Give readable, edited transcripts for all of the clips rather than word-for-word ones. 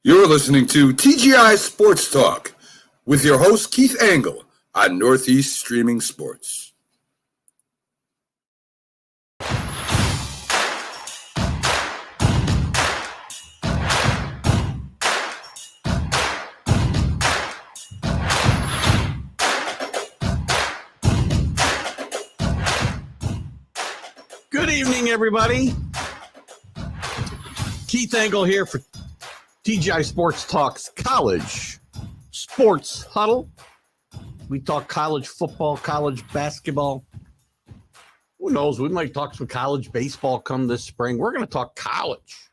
You're listening to TGI Sports Talk with your host Keith Angle on Northeast Streaming Sports. Good evening, everybody. Keith Angle here for TGI Sports Talk's College Sports Huddle. We talk college football, college basketball. Who knows? We might talk some college baseball come this spring. We're going to talk college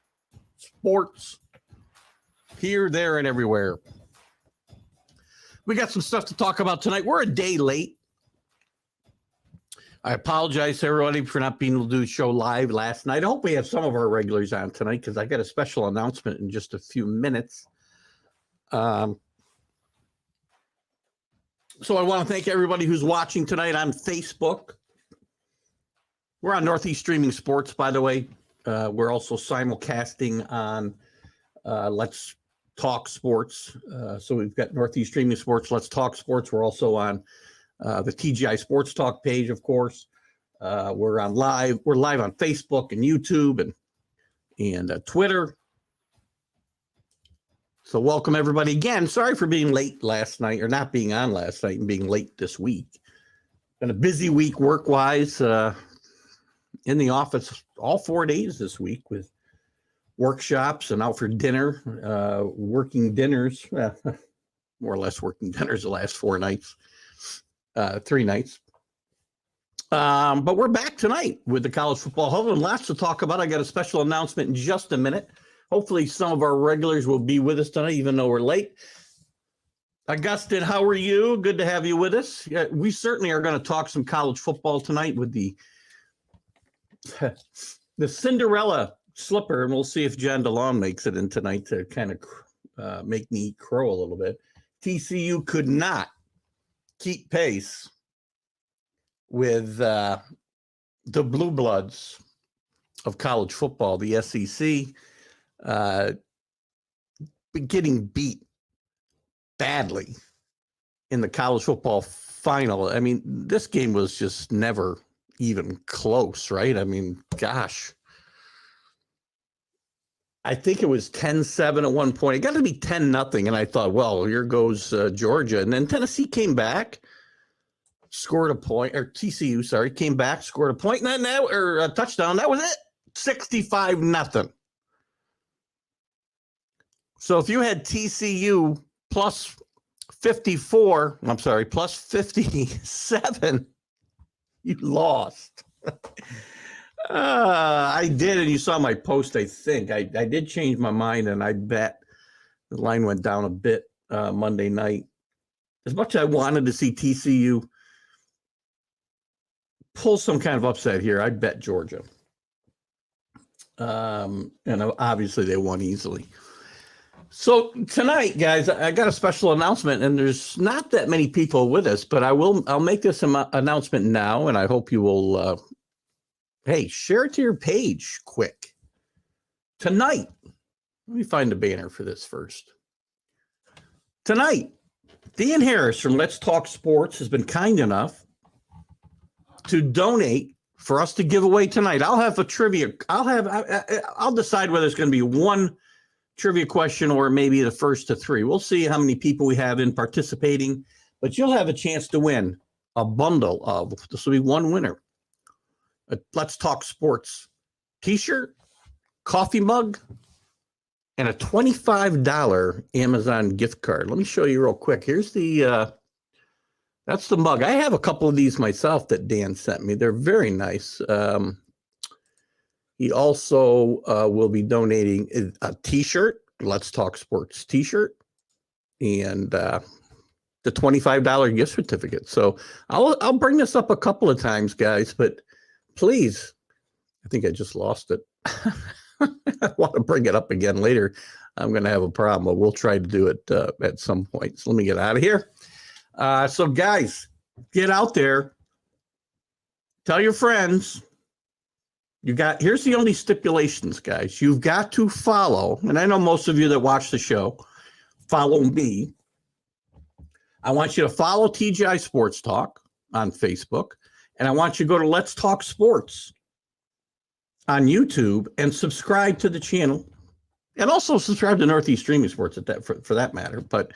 sports here, there, and everywhere. We got some stuff to talk about tonight. We're a day late. I apologize to everybody for not being able to do the show live last night. I hope we have some of our regulars on tonight because I got a special announcement in just a few minutes. So I want to thank everybody who's watching tonight on Facebook. We're on Northeast Streaming Sports, by the way. We're also simulcasting on Let's Talk Sports. So we've got Northeast Streaming Sports, Let's Talk Sports. We're also on the TGI Sports Talk page, of course. We're live on Facebook and YouTube and Twitter. So welcome everybody again. Sorry for being late last night, or not being on last night and being late this week. Been a busy week work-wise in the office all 4 days this week with workshops and out for dinner, working dinners, more or less working dinners the last 4 nights. 3 nights. But we're back tonight with the College Football Huddle and lots to talk about. I got a special announcement in just a minute. Hopefully some of our regulars will be with us tonight, even though we're late. Augustine, how are you? Good to have you with us. Yeah, we certainly are going to talk some college football tonight with the Cinderella slipper, and we'll see if John DeLon makes it in tonight to kind of make me crow a little bit. TCU could not keep pace with the blue bloods of college football, the SEC, getting beat badly in the college football final. I mean, this game was just never even close, right? I mean, gosh. I think it was 10-7 at one point. It got to be 10-0, and I thought, well, here goes Georgia. And then Tennessee came back, scored a point, or TCU, sorry, came back, scored a point, and then a touchdown. That was it, 65-0. So if you had TCU plus 57, you lost. I did, and you saw my post, I think. I did change my mind, and I bet the line went down a bit Monday night. As much as I wanted to see TCU pull some kind of upset here, I bet Georgia. And obviously they won easily. So tonight, guys, I got a special announcement, and there's not that many people with us, but I'll make this announcement now, and I hope you will hey, share it to your page quick. Tonight, let me find the banner for this first. Tonight, Dan Harris from Let's Talk Sports has been kind enough to donate for us to give away tonight. I'll have a trivia. I'll decide whether it's going to be one trivia question or maybe the first to 3. We'll see how many people we have in participating, but you'll have a chance to win a bundle of, this will be one winner. A Let's Talk Sports t-shirt, coffee mug, and a $25 Amazon gift card. Let me show you real quick. Here's that's the mug. I have a couple of these myself that Dan sent me. They're very nice. He also will be donating a t-shirt, Let's Talk Sports t-shirt, and the $25 gift certificate. So I'll bring this up a couple of times, guys, but please, I think I just lost it. I want to bring it up again later. I'm going to have a problem, but we'll try to do it at some point. So let me get out of here. So guys, get out there. Tell your friends. Here's the only stipulations, guys. You've got to follow, and I know most of you that watch the show follow me. I want you to follow TGI Sports Talk on Facebook, and I want you to go to Let's Talk Sports on YouTube and subscribe to the channel, and also subscribe to Northeast Streaming Sports for that matter. But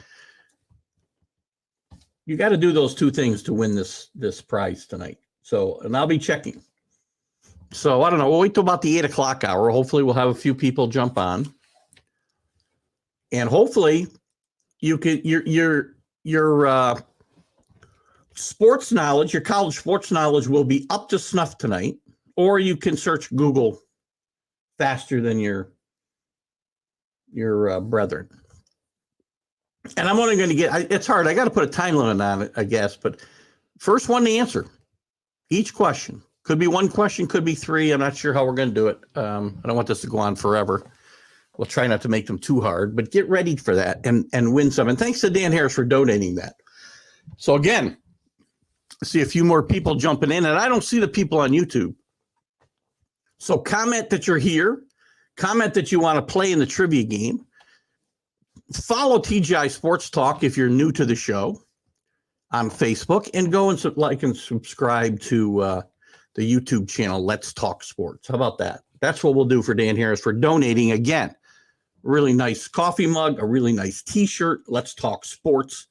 you got to do those two things to win this prize tonight. So, and I'll be checking. So I don't know. We'll wait till about the 8 o'clock hour. Hopefully, we'll have a few people jump on, and hopefully, you could your sports knowledge, your college sports knowledge, will be up to snuff tonight. Or you can search Google faster than your brethren. And I'm only going to get. It's hard. I got to put a time limit on it, I guess. But first one to answer each question. Could be one question, could be three. I'm not sure how we're going to do it. I don't want this to go on forever. We'll try not to make them too hard, but get ready for that and win some. And thanks to Dan Harris for donating that. So again, see a few more people jumping in, and I don't see the people on YouTube. So comment that you're here. Comment that you want to play in the trivia game. Follow TGI Sports Talk if you're new to the show on Facebook, and go and like and subscribe to the YouTube channel, Let's Talk Sports. How about that? That's what we'll do for Dan Harris for donating. Again, really nice coffee mug, a really nice T-shirt, Let's Talk Sports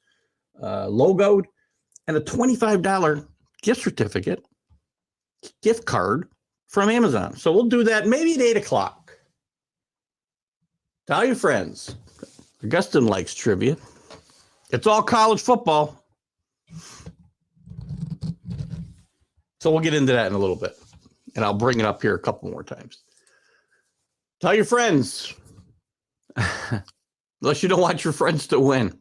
logoed, and a $25 gift card from Amazon. So we'll do that maybe at 8 o'clock. Tell your friends. Augustine likes trivia. It's all college football. So we'll get into that in a little bit, and I'll bring it up here a couple more times. Tell your friends, unless you don't want your friends to win.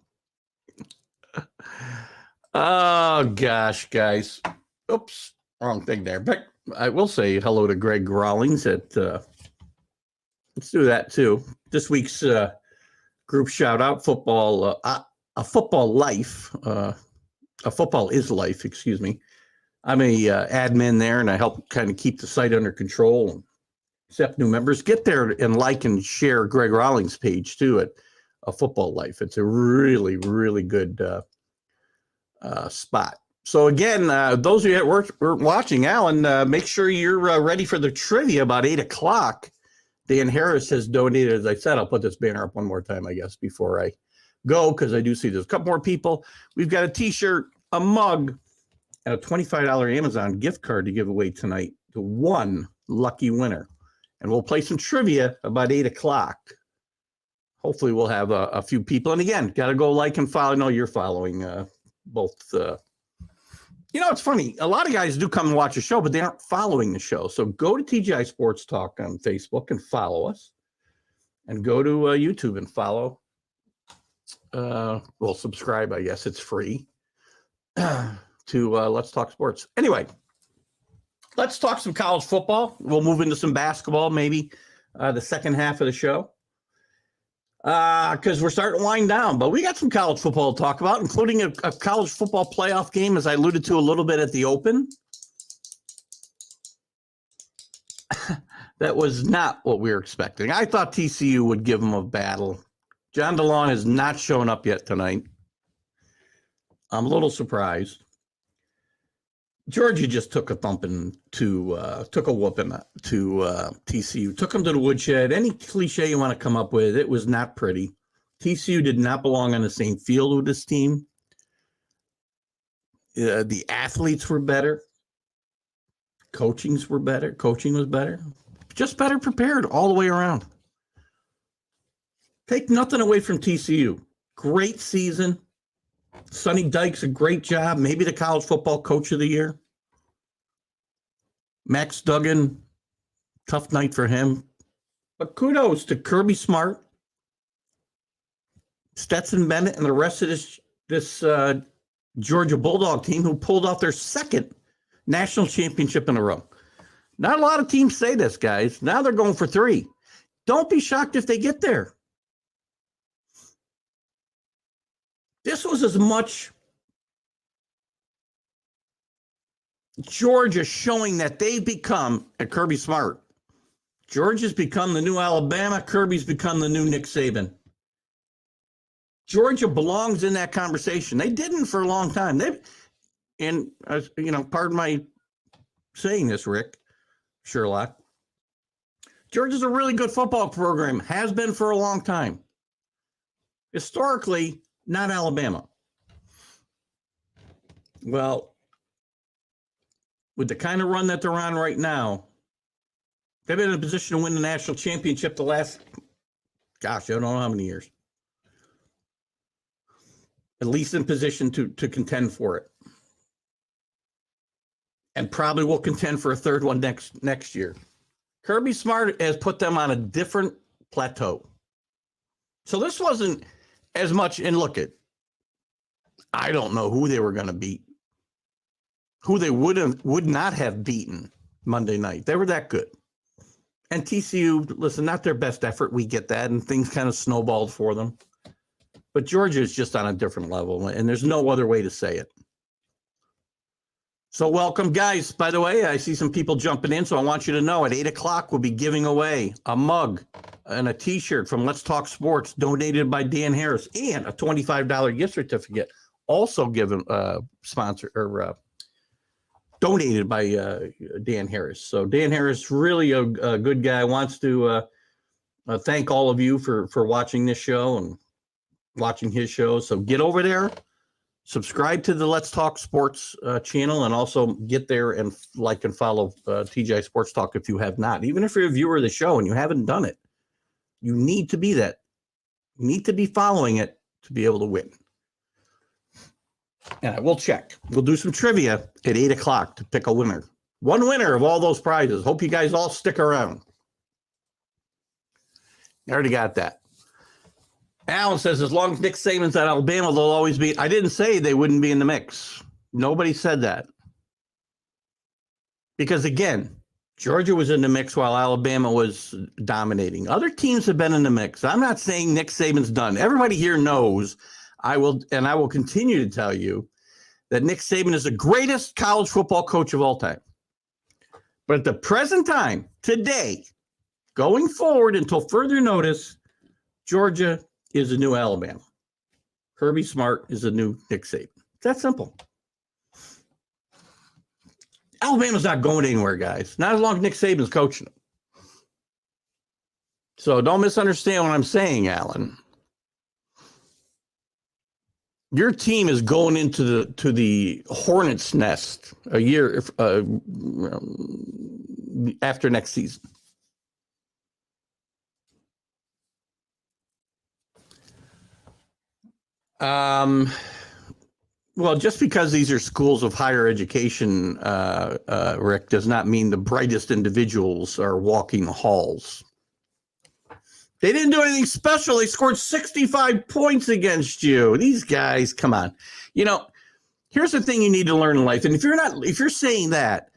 Oh, gosh, guys. Oops, wrong thing there. But I will say hello to Greg Rawlings at, let's do that too. This week's group shout out, football, a football life, a football is life, excuse me. I'm a admin there, and I help kind of keep the site under control and accept new members. Get there and like and share Greg Rawlings' page too at A Football Life. It's a really, really good spot. So again, those of you that were watching, Alan, make sure you're ready for the trivia about 8 o'clock. Dan Harris has donated, as I said. I'll put this banner up one more time, I guess, before I go, because I do see there's a couple more people. We've got a T-shirt, a mug, and a $25 Amazon gift card to give away tonight to one lucky winner. And we'll play some trivia about 8 o'clock. Hopefully we'll have a few people. And again, got to go like and follow. I know you're following both. It's funny. A lot of guys do come and watch the show, but they aren't following the show. So go to TGI Sports Talk on Facebook and follow us. And go to YouTube and follow. Subscribe, I guess. It's free. To Let's Talk Sports. Anyway, let's talk some college football. We'll move into some basketball, maybe the second half of the show, because we're starting to wind down. But we got some college football to talk about, including a college football playoff game, as I alluded to a little bit at the Open. That was not what we were expecting. I thought TCU would give them a battle. John DeLon has not shown up yet tonight. I'm a little surprised. Georgia just took a whooping to TCU. Took them to the woodshed. Any cliche you want to come up with, it was not pretty. TCU did not belong on the same field with this team. The athletes were better. Coaching was better. Just better prepared all the way around. Take nothing away from TCU. Great season. Sonny Dykes, a great job. Maybe the college football coach of the year. Max Duggan, tough night for him. But kudos to Kirby Smart, Stetson Bennett, and the rest of this Georgia Bulldog team, who pulled off their second national championship in a row. Not a lot of teams say this, guys. Now they're going for 3. Don't be shocked if they get there. This was as much Georgia showing that they've become, and Kirby Smart, Georgia's become the new Alabama. Kirby's become the new Nick Saban. Georgia belongs in that conversation. They didn't for a long time. Pardon my saying this, Rick Sherlock. Georgia's a really good football program, has been for a long time. Historically, not Alabama. Well, with the kind of run that they're on right now, they've been in a position to win the national championship the last, I don't know how many years. At least in position to contend for it. And probably will contend for a third one next year. Kirby Smart has put them on a different plateau. So this wasn't as much, and look at, I don't know who they were going to beat, who they would not have beaten Monday night. They were that good. And TCU, listen, not their best effort. We get that, and things kind of snowballed for them. But Georgia is just on a different level, and there's no other way to say it. So welcome, guys. By the way, I see some people jumping in, so I want you to know at 8 o'clock we'll be giving away a mug and a T-shirt from Let's Talk Sports donated by Dan Harris and a $25 gift certificate also given donated by Dan Harris. So Dan Harris, really a good guy, wants to thank all of you for watching this show and watching his show. So get over there. Subscribe to the Let's Talk Sports channel, and also get there and like and follow TGI Sports Talk if you have not. Even if you're a viewer of the show and you haven't done it, you need to be that. You need to be following it to be able to win. And I will check. We'll do some trivia at 8 o'clock to pick a winner. One winner of all those prizes. Hope you guys all stick around. I already got that. Alan says, as long as Nick Saban's at Alabama, they'll always be. I didn't say they wouldn't be in the mix. Nobody said that. Because, again, Georgia was in the mix while Alabama was dominating. Other teams have been in the mix. I'm not saying Nick Saban's done. Everybody here knows, I will continue to tell you, that Nick Saban is the greatest college football coach of all time. But at the present time, today, going forward until further notice, Georgia is a new Alabama. Kirby Smart is a new Nick Saban. It's that simple. Alabama's not going anywhere, guys. Not as long as Nick Saban's coaching them. So don't misunderstand what I'm saying, Alan. Your team is going into the hornet's nest a year after next season. Well, just because these are schools of higher education, Rick, does not mean the brightest individuals are walking the halls. They didn't do anything special. They scored 65 points against you. These guys, come on. You know, here's the thing you need to learn in life. And if you're saying that,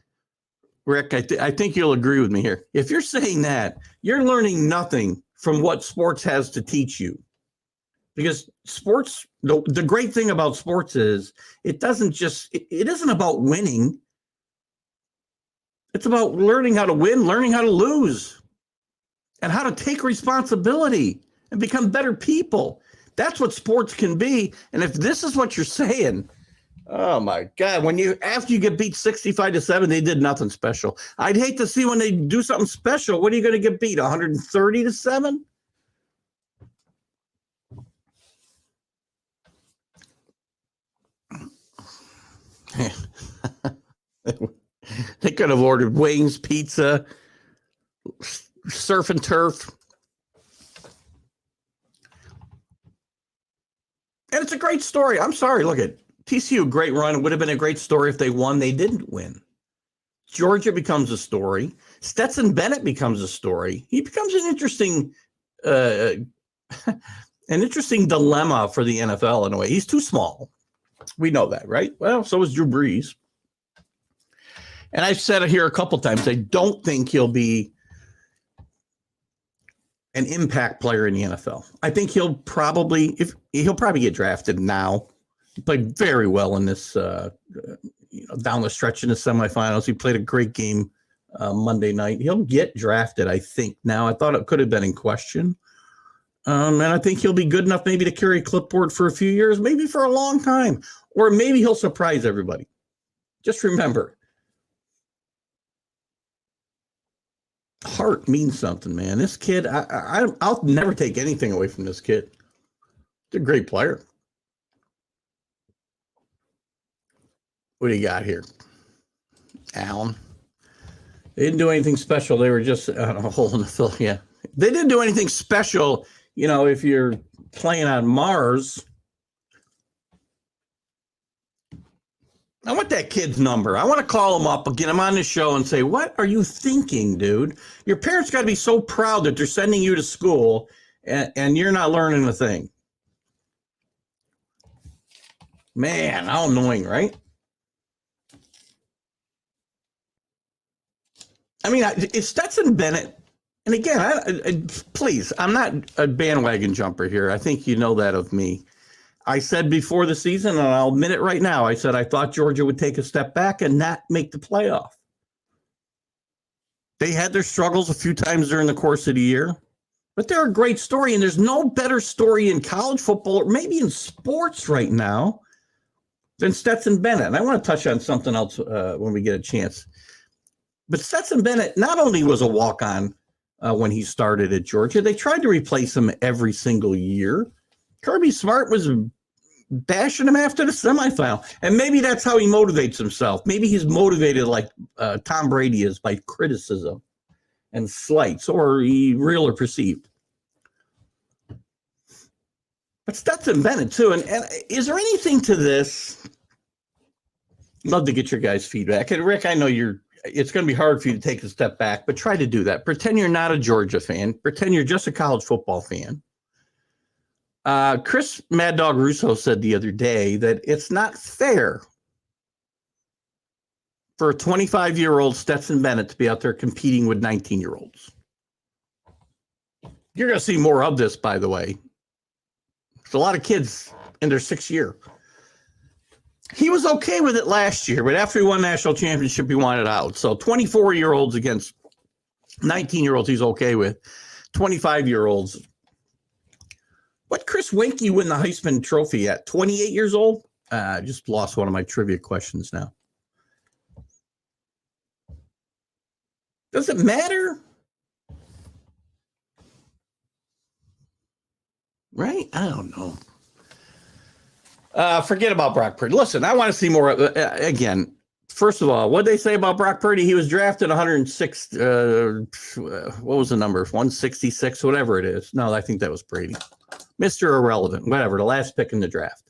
Rick, I think you'll agree with me here. If you're saying that, you're learning nothing from what sports has to teach you. Because sports, the great thing about sports is it isn't about winning. It's about learning how to win, learning how to lose, and how to take responsibility and become better people. That's what sports can be. And if this is what you're saying, oh my God, after you get beat 65-7, they did nothing special. I'd hate to see when they do something special. What are you going to get beat? 130-7? They could have ordered wings, pizza, surf and turf. And it's a great story. I'm sorry. Look at TCU, great run. It would have been a great story if they won. They didn't win. Georgia becomes a story. Stetson Bennett becomes a story. He becomes an interesting dilemma for the NFL in a way. He's too small. We know that, right? Well, so is Drew Brees. And I've said it here a couple times. I don't think he'll be an impact player in the NFL. I think he'll probably get drafted now. He played very well in this down the stretch in the semifinals. He played a great game Monday night. He'll get drafted, I think. Now, I thought it could have been in question. And I think he'll be good enough maybe to carry a clipboard for a few years, maybe for a long time. Or maybe he'll surprise everybody. Just remember, heart means something, man. This kid, I'll never take anything away from this kid. He's a great player. What do you got here? Alan. They didn't do anything special. They were just a hole in the fill. Yeah. They didn't do anything special. If you're playing on Mars. I want that kid's number. I want to call him up and get him on the show and say, what are you thinking, dude? Your parents got to be so proud that they're sending you to school and you're not learning a thing. Man, how annoying, right? I mean, it's Stetson Bennett. And again, please, I'm not a bandwagon jumper here. I think you know that of me. I said before the season, and I'll admit it right now, I said I thought Georgia would take a step back and not make the playoff. They had their struggles a few times during the course of the year, but they're a great story, and there's no better story in college football or maybe in sports right now than Stetson Bennett. And I want to touch on something else when we get a chance. But Stetson Bennett not only was a walk-on when he started at Georgia, they tried to replace him every single year. Kirby Smart was bashing him after the semifinal. And maybe that's how he motivates himself. Maybe he's motivated like Tom Brady is by criticism and slights, or real or perceived. But Stetson Bennett, too. And is there anything to this? Love to get your guys' feedback. And Rick, I know it's going to be hard for you to take a step back, but try to do that. Pretend you're not a Georgia fan. Pretend you're just a college football fan. Chris Mad Dog Russo said the other day that it's not fair for a 25-year-old Stetson Bennett to be out there competing with 19-year-olds. You're going to see more of this, by the way. There's a lot of kids in their 6th year. He was okay with it last year, but after he won national championship, he wanted out. So 24-year-olds against 19-year-olds he's okay with. 25-year-olds. What Chris Winkie win the Heisman Trophy at 28 years old? I just lost one of my trivia questions now. Does it matter? Right? I don't know. Forget about Brock Purdy. Listen, I want to see more. Again, first of all, what did they say about Brock Purdy? He was drafted 106. What was the number? 166, whatever it is. No, I think that was Brady. Mr. Irrelevant, whatever, the last pick in the draft.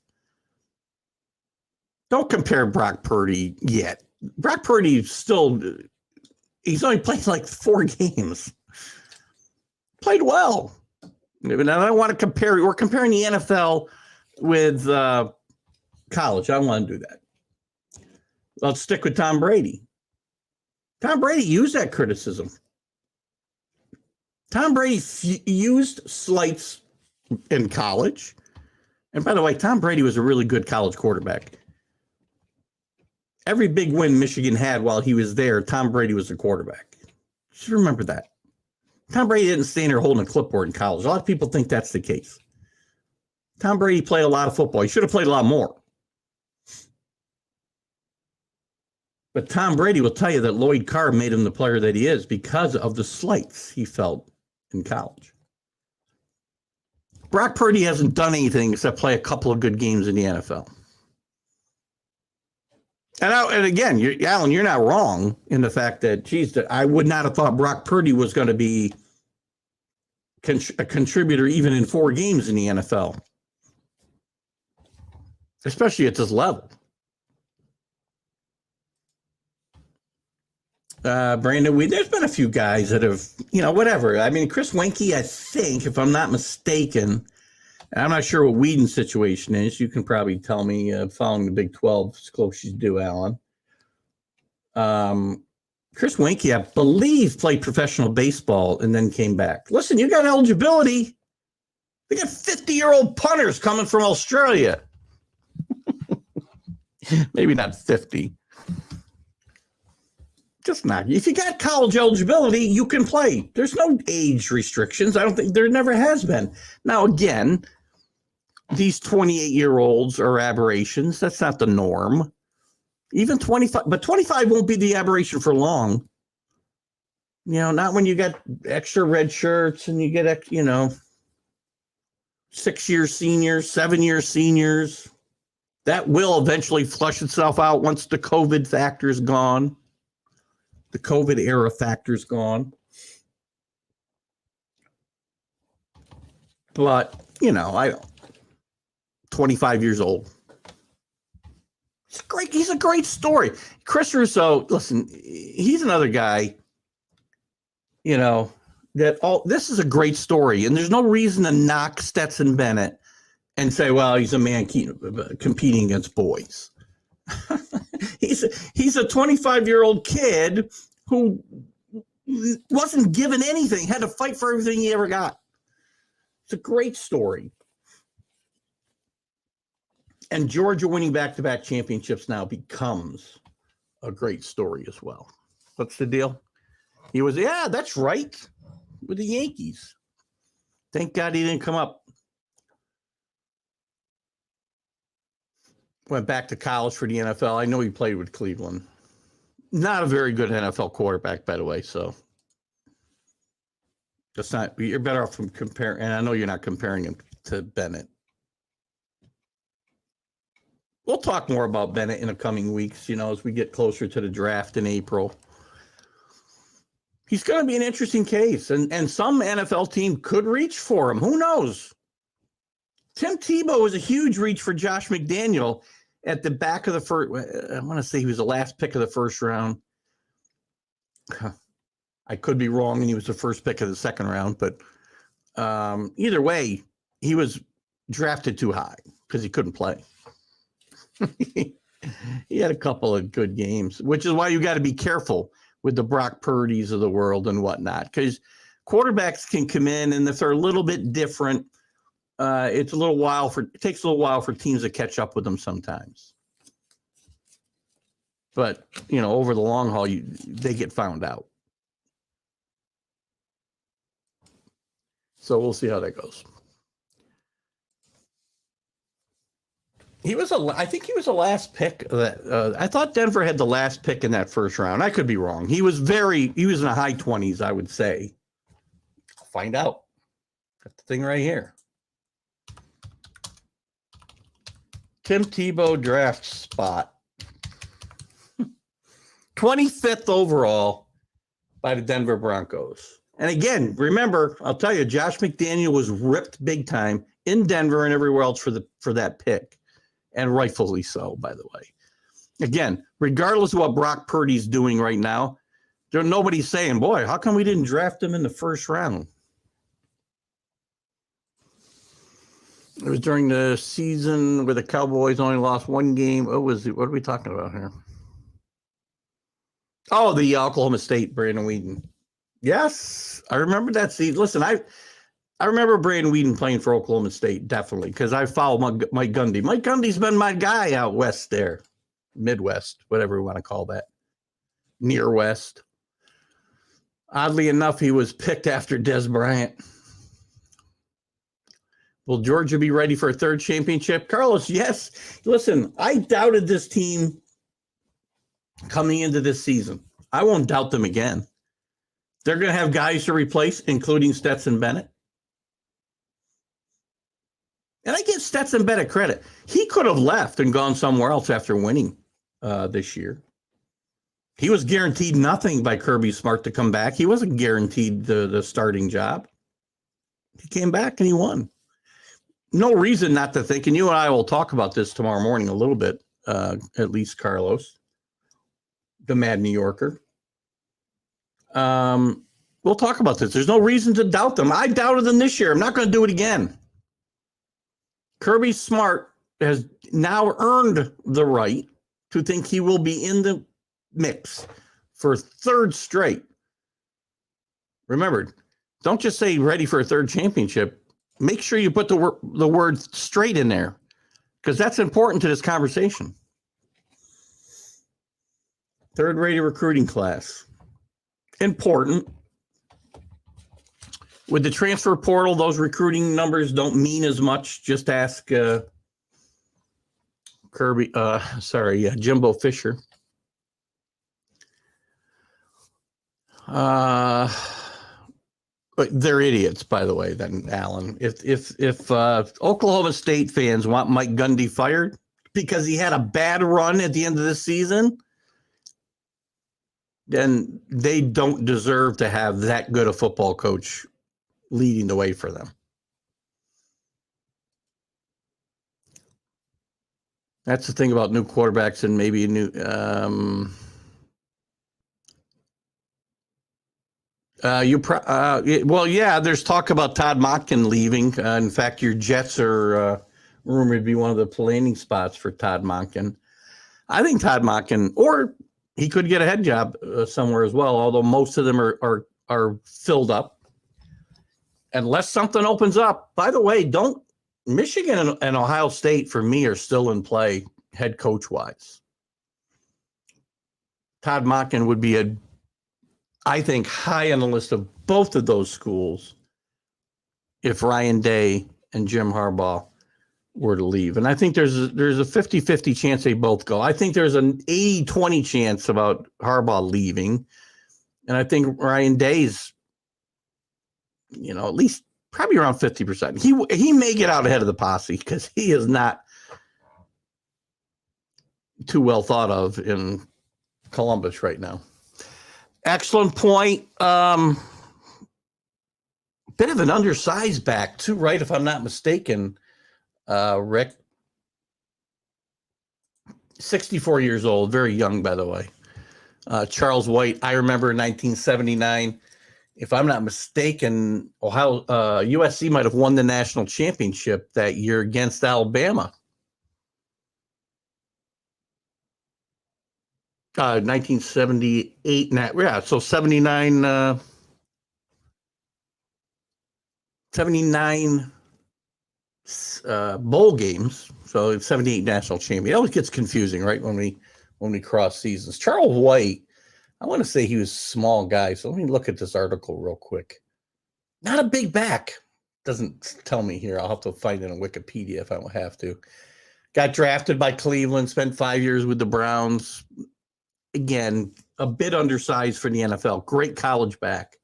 Don't compare Brock Purdy yet. Brock Purdy still, he's only played like 4 games. Played well. And I don't want to compare, we're comparing the NFL with college. I don't want to do that. Let's stick with Tom Brady. Tom Brady used that criticism. Tom Brady used slights in college. And by the way, Tom Brady was a really good college quarterback. Every big win Michigan had while he was there, Tom Brady was the quarterback. Just remember that. Tom Brady didn't stand there holding a clipboard in college. A lot of people think that's the case. Tom Brady played a lot of football. He should have played a lot more. But Tom Brady will tell you that Lloyd Carr made him the player that he is because of the slights he felt in college. Brock Purdy hasn't done anything except play a couple of good games in the NFL. And again, Alan, you're not wrong in the fact that, geez, I would not have thought Brock Purdy was going to be a contributor even in 4 games in the NFL, especially at this level. Brandon Weed, there's been a few guys that have, whatever. I mean, Chris Winkie, I think, if I'm not mistaken, and I'm not sure what Whedon's situation is. You can probably tell me following the Big 12 as close as you do, Alan. Chris Winkie, I believe, played professional baseball and then came back. Listen, you got eligibility. They got 50-year-old punters coming from Australia. Maybe not 50. Just not. If you got college eligibility, you can play. There's no age restrictions. I don't think there never has been. Now, again, these 28-year-olds are aberrations. That's not the norm. Even 25, but 25 won't be the aberration for long. Not when you got extra red shirts and you get, 6-year seniors, 7-year seniors. That will eventually flush itself out once the COVID factor is gone. The COVID era factor is gone. But, 25 years old. He's a great story. Chris Russo, listen, he's another guy, this is a great story. And there's no reason to knock Stetson Bennett and say, well, he's a man competing against boys. He's a 25-year-old kid who wasn't given anything, had to fight for everything he ever got. It's a great story. And Georgia winning back-to-back championships now becomes a great story as well. What's the deal? He was, yeah, that's right, with the Yankees. Thank God he didn't come up. Went back to college for the NFL. I know he played with Cleveland. Not a very good NFL quarterback, by the way, so that's not, you're better off from comparing, and I know you're not comparing him to Bennett. We'll talk more about Bennett in the coming weeks, as we get closer to the draft in April. He's going to be an interesting case, and some NFL team could reach for him. Who knows? Tim Tebow was a huge reach for Josh McDaniel at the back of the first. I want to say he was the last pick of the first round. I could be wrong, and he was the first pick of the second round. But either way, he was drafted too high because he couldn't play. He had a couple of good games, which is why you got to be careful with the Brock Purdy's of the world and whatnot, because quarterbacks can come in, and if they're a little bit different, it takes a little while for teams to catch up with them sometimes. But over the long haul, they get found out. So we'll see how that goes. I think he was the last pick. I thought Denver had the last pick in that first round. I could be wrong. He was in the high 20s, I would say. I'll find out. Got the thing right here. Tim Tebow draft spot. 25th overall by the Denver Broncos. And again, remember, I'll tell you, Josh McDaniel was ripped big time in Denver and everywhere else for that pick. And rightfully so, by the way. Again, regardless of what Brock Purdy's doing right now, nobody's saying, boy, how come we didn't draft him in the first round? It was during the season where the Cowboys only lost one game. What are we talking about here? Oh, the Oklahoma State, Brandon Weeden. Yes, I remember that season. Listen, I remember Brandon Weeden playing for Oklahoma State, definitely, because I followed Mike Gundy. Mike Gundy's been my guy out west there, Midwest, whatever we want to call that, near West. Oddly enough, he was picked after Des Bryant. Will Georgia be ready for a third championship? Carlos, yes. Listen, I doubted this team coming into this season. I won't doubt them again. They're going to have guys to replace, including Stetson Bennett. And I give Stetson Bennett credit. He could have left and gone somewhere else after winning this year. He was guaranteed nothing by Kirby Smart to come back. He wasn't guaranteed the starting job. He came back and he won. No reason not to think, and you and I will talk about this tomorrow morning a little bit, at least Carlos, the Mad New Yorker. We'll talk about this. There's no reason to doubt them. I doubted them this year. I'm not going to do it again. Kirby Smart has now earned the right to think he will be in the mix for third straight. Remember, don't just say ready for a third championship. Make sure you put the word straight in there, because that's important to this conversation. Third-rated recruiting class. Important. With the transfer portal, those recruiting numbers don't mean as much. Just ask Jimbo Fisher. But they're idiots, by the way, then, Alan. If Oklahoma State fans want Mike Gundy fired because he had a bad run at the end of the season, then they don't deserve to have that good a football coach leading the way for them. That's the thing about new quarterbacks and maybe a new there's talk about Todd Monken leaving. In fact, your Jets are rumored to be one of the landing spots for Todd Monken. I think Todd Monken, or he could get a head job somewhere as well, although most of them are filled up. Unless something opens up. By the way, Michigan and Ohio State, for me, are still in play head coach-wise. Todd Monken would be I think, high on the list of both of those schools if Ryan Day and Jim Harbaugh were to leave. And I think there's a 50-50 chance they both go. I think there's an 80-20 chance about Harbaugh leaving. And I think Ryan Day's, at least probably around 50%. He may get out ahead of the posse because he is not too well thought of in Columbus right now. Excellent point. Bit of an undersized back too, right? If I'm not mistaken, Rick. 64 years old, very young, by the way. Charles White, I remember in 1979, if I'm not mistaken, USC might have won the national championship that year against Alabama. 1978. So 79. 79 bowl games. So it's 78 national champion. It always gets confusing, right? When we cross seasons. Charles White, I want to say he was a small guy. So let me look at this article real quick. Not a big back. Doesn't tell me here. I'll have to find it on Wikipedia if I will have to. Got drafted by Cleveland, spent 5 years with the Browns. Again, a bit undersized for the NFL. Great college back.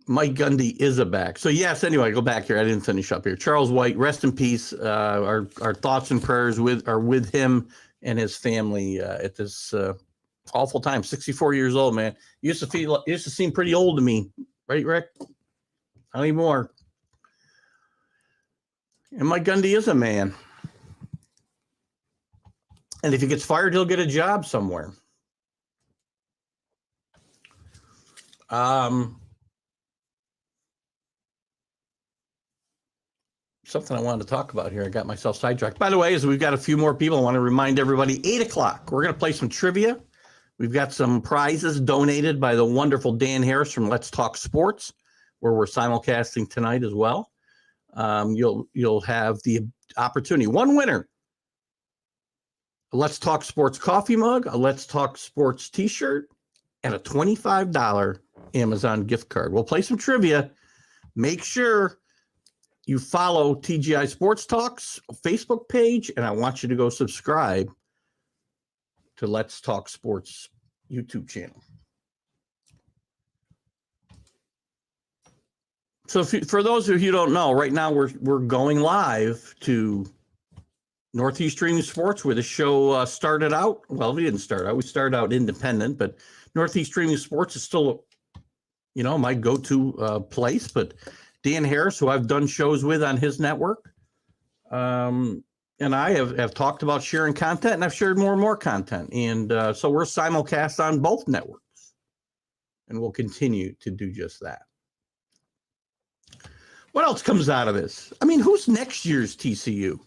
Mike Gundy is a back. So, yes, anyway, go back here. I didn't finish up here. Charles White, rest in peace. Our thoughts and prayers are with him and his family at this awful time. 64 years old, man. Used to seem pretty old to me. Right, Rick? Not anymore. And Mike Gundy is a man. And if he gets fired, he'll get a job somewhere. Something I wanted to talk about here. I got myself sidetracked. By the way, as we've got a few more people, I want to remind everybody, 8 o'clock, we're going to play some trivia. We've got some prizes donated by the wonderful Dan Harris from Let's Talk Sports, where we're simulcasting tonight as well. You'll have the opportunity. One winner. A Let's Talk Sports coffee mug, a Let's Talk Sports t-shirt, and a $25 Amazon gift card. We'll play some trivia. Make sure you follow TGI Sports Talk's Facebook page, and I want you to go subscribe to Let's Talk Sports YouTube channel. So for those of you who don't know, right now we're going live to Northeast Streaming Sports, where the show started out. Well, we didn't start out. We started out independent, but Northeast Streaming Sports is still, my go-to place. But Dan Harris, who I've done shows with on his network, and I have talked about sharing content, and I've shared more and more content. And so we're simulcast on both networks, and we'll continue to do just that. What else comes out of this? I mean, who's next year's TCU?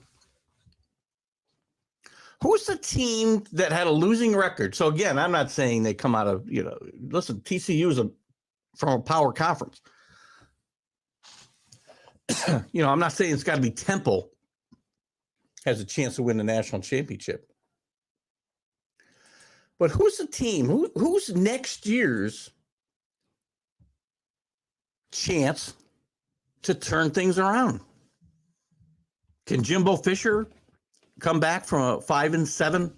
Who's the team that had a losing record? So again, I'm not saying they come out of, listen, TCU is from a power conference. I'm not saying it's got to be Temple has a chance to win the national championship. But who's the team? Who's next year's chance to turn things around? Can Jimbo Fisher come back from a 5-7?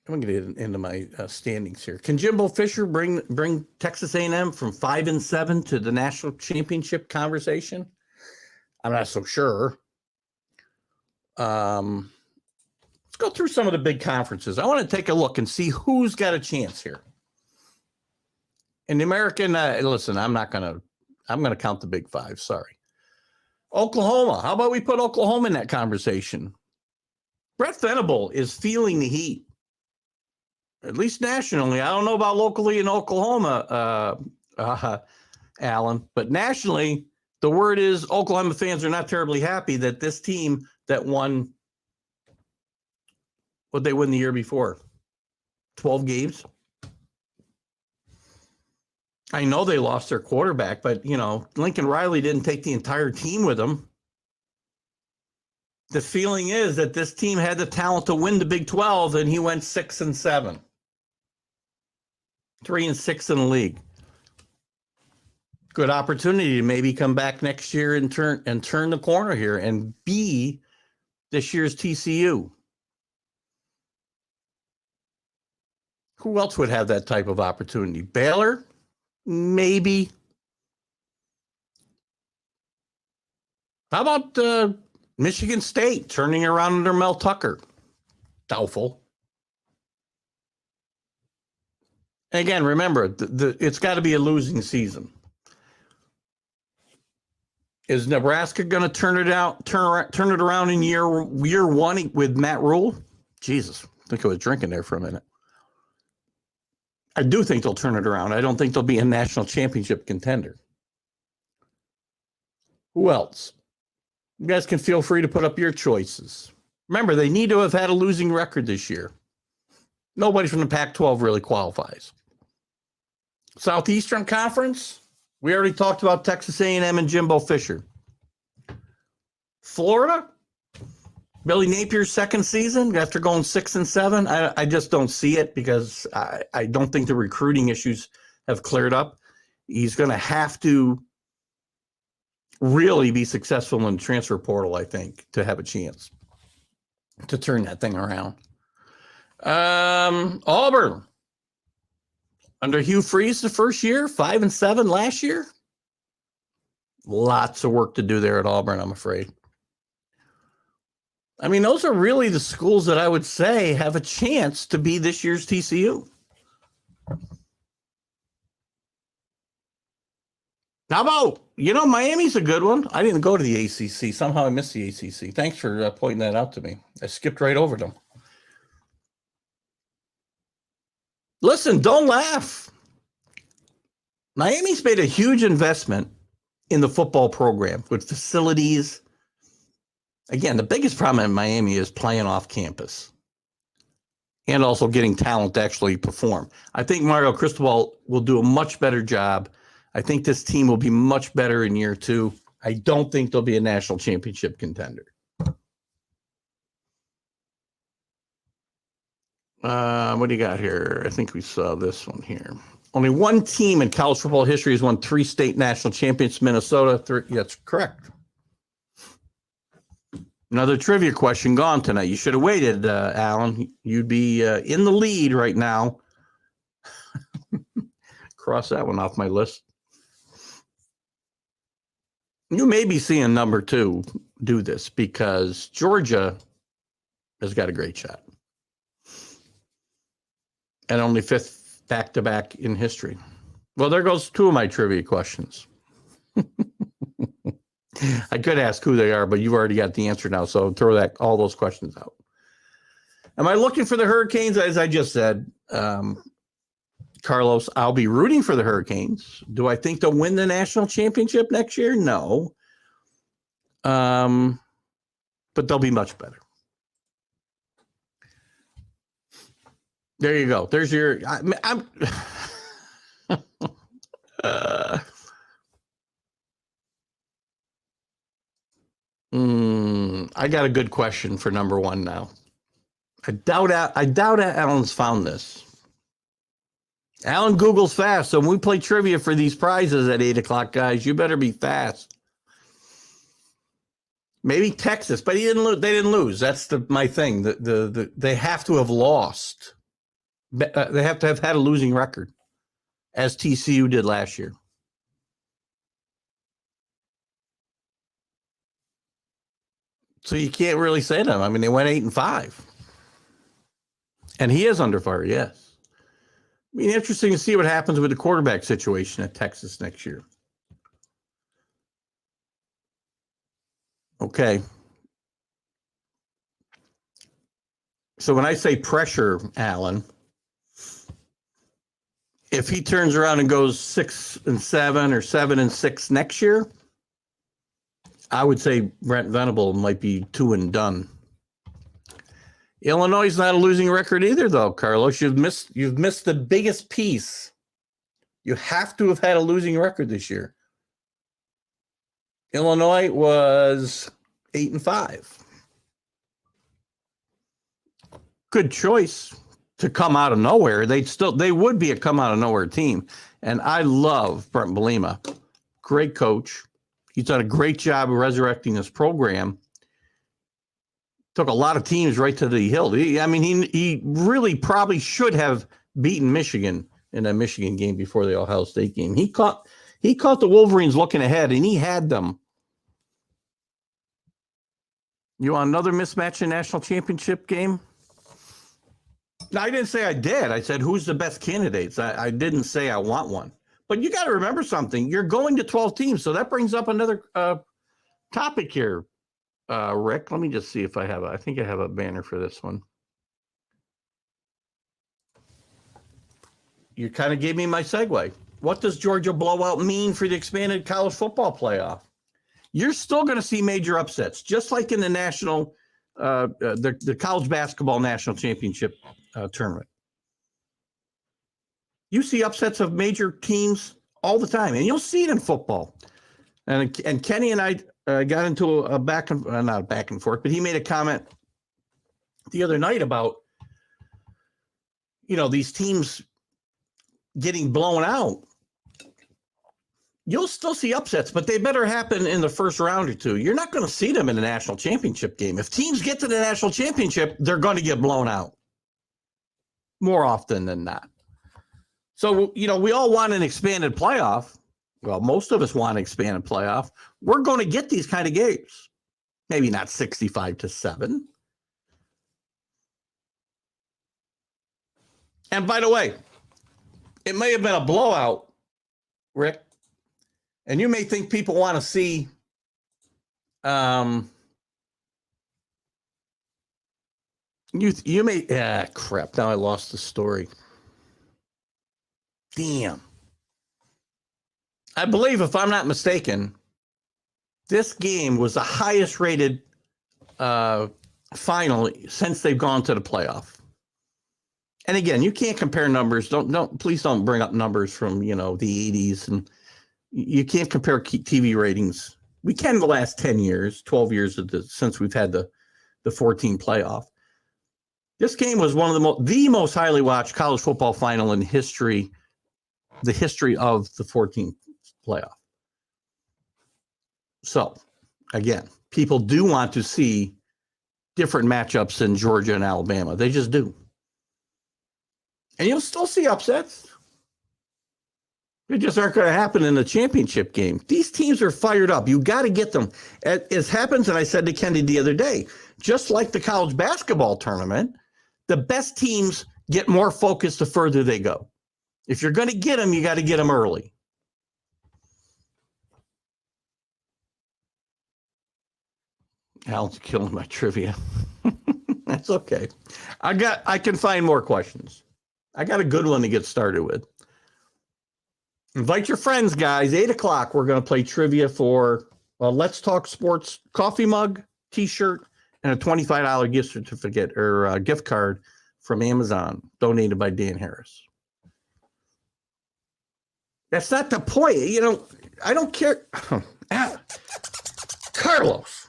I'm going to get into my standings here. Can Jimbo Fisher bring Texas A&M from 5-7 to the national championship conversation? I'm not so sure. Let's go through some of the big conferences. I want to take a look and see who's got a chance here. In the American, listen, I'm going to count the big five. Sorry. Oklahoma. How about we put Oklahoma in that conversation? Brett Venable is feeling the heat, at least nationally. I don't know about locally in Oklahoma, Alan, but nationally, the word is Oklahoma fans are not terribly happy that this team that won, what they win the year before, 12 games. I know they lost their quarterback, but, Lincoln Riley didn't take the entire team with him. The feeling is that this team had the talent to win the Big 12, and he went 6-7. 3-6 in the league. Good opportunity to maybe come back next year and turn the corner here and be this year's TCU. Who else would have that type of opportunity? Baylor? Maybe. How about Michigan State turning around under Mel Tucker? Doubtful. And again, remember, it's got to be a losing season. Is Nebraska going to turn it around in year one with Matt Rule? Jesus, I think I was drinking there for a minute. I do think they'll turn it around. I don't think they'll be a national championship contender. Who else? You guys can feel free to put up your choices. Remember, they need to have had a losing record this year. Nobody from the Pac-12 really qualifies. Southeastern Conference, we already talked about Texas A&M and Jimbo Fisher. Florida, Billy Napier's second season after going 6-7. I just don't see it because I don't think the recruiting issues have cleared up. He's going to have to really be successful in the transfer portal, I think, to have a chance to turn that thing around. Auburn, under Hugh Freeze the first year, 5-7 last year. Lots of work to do there at Auburn, I'm afraid. I mean, those are really the schools that I would say have a chance to be this year's TCU. How about, Miami's a good one. I didn't go to the ACC. Somehow I missed the ACC. Thanks for pointing that out to me. I skipped right over them. Listen, don't laugh. Miami's made a huge investment in the football program with facilities. Again, the biggest problem in Miami is playing off campus and also getting talent to actually perform. I think Mario Cristobal will do a much better job. I think this team will be much better in year two. I don't think they'll be a national championship contender. What do you got here? I think we saw this one here. Only one team in college football history has won 3 state national championships. Minnesota. That's correct. Another trivia question gone tonight. You should have waited, Alan. You'd be in the lead right now. Cross that one off my list. You may be seeing number 2 do this because Georgia has got a great shot. And only 5th back-to-back in history. Well, there goes 2 of my trivia questions. I could ask who they are, but you've already got the answer now, so throw all those questions out. Am I looking for the Hurricanes? As I just said, Carlos, I'll be rooting for the Hurricanes. Do I think they'll win the national championship next year? No. But they'll be much better. There you go. There's your. I got a good question for number 1 now. I doubt Alan's found this. Alan Google's fast, so when we play trivia for these prizes at 8 o'clock, guys, you better be fast. Maybe Texas, but he didn't lose. They didn't lose. That's my thing. They have to have lost. They have to have had a losing record, as TCU did last year. So you can't really say them. I mean, they went 8-5. And he is under fire, yes. I mean, interesting to see what happens with the quarterback situation at Texas next year. Okay. So when I say pressure, Alan, if he turns around and goes 6-7 or 7-6 next year, I would say Brent Venable might be 2 and done. Illinois is not a losing record either, though, Carlos. You've missed the biggest piece. You have to have had a losing record this year. Illinois was 8-5. Good choice to come out of nowhere. They would be a come out of nowhere team. And I love Brent Bielema. Great coach. He's done a great job of resurrecting this program. Took a lot of teams right to the hill. He really probably should have beaten Michigan in that Michigan game before the Ohio State game. He caught the Wolverines looking ahead, and he had them. You want another mismatch in national championship game? No, I didn't say I did. I said, who's the best candidates? I didn't say I want one. But you got to remember something. You're going to 12 teams, so that brings up another topic here. Rick, let me just see if I think I have a banner for this one. You kind of gave me my segue. What does Georgia blowout mean for the expanded college football playoff? You're still going to see major upsets, just like in the national, the college basketball national championship tournament. You see upsets of major teams all the time, and you'll see it in football. And Kenny and I got into a not a back and forth, but he made a comment the other night about, these teams getting blown out. You'll still see upsets, but they better happen in the first round or two. You're not going to see them in the national championship game. If teams get to the national championship, they're going to get blown out more often than not. So, we all want an expanded playoff. Well, most of us want an expanded playoff. We're going to get these kind of games. Maybe not 65-7. And by the way, it may have been a blowout, Rick. And you may think people want to see you may crap. Now I lost the story. Damn. I believe, if I'm not mistaken, this game was the highest rated final since they've gone to the playoff. And again, you can't compare numbers. Please don't bring up numbers from, the 80s, and you can't compare TV ratings. We can the last 10 years, 12 years since we've had the 14 playoff. This game was one of the most highly watched college football final in history, the history of the 14 playoff. So, again, people do want to see different matchups in Georgia and Alabama. They just do. And you'll still see upsets. They just aren't going to happen in the championship game. These teams are fired up. You got to get them. It happens, and I said to Kenny the other day, just like the college basketball tournament, the best teams get more focused the further they go. If you're going to get them, you got to get them early. Alan's killing my trivia. That's okay. I can find more questions. I got a good one to get started with. Invite your friends, guys. 8 o'clock, we're going to play trivia for Let's Talk Sports coffee mug, T-shirt, and a $25 gift certificate or gift card from Amazon, donated by Dan Harris. That's not the point. I don't care. Carlos.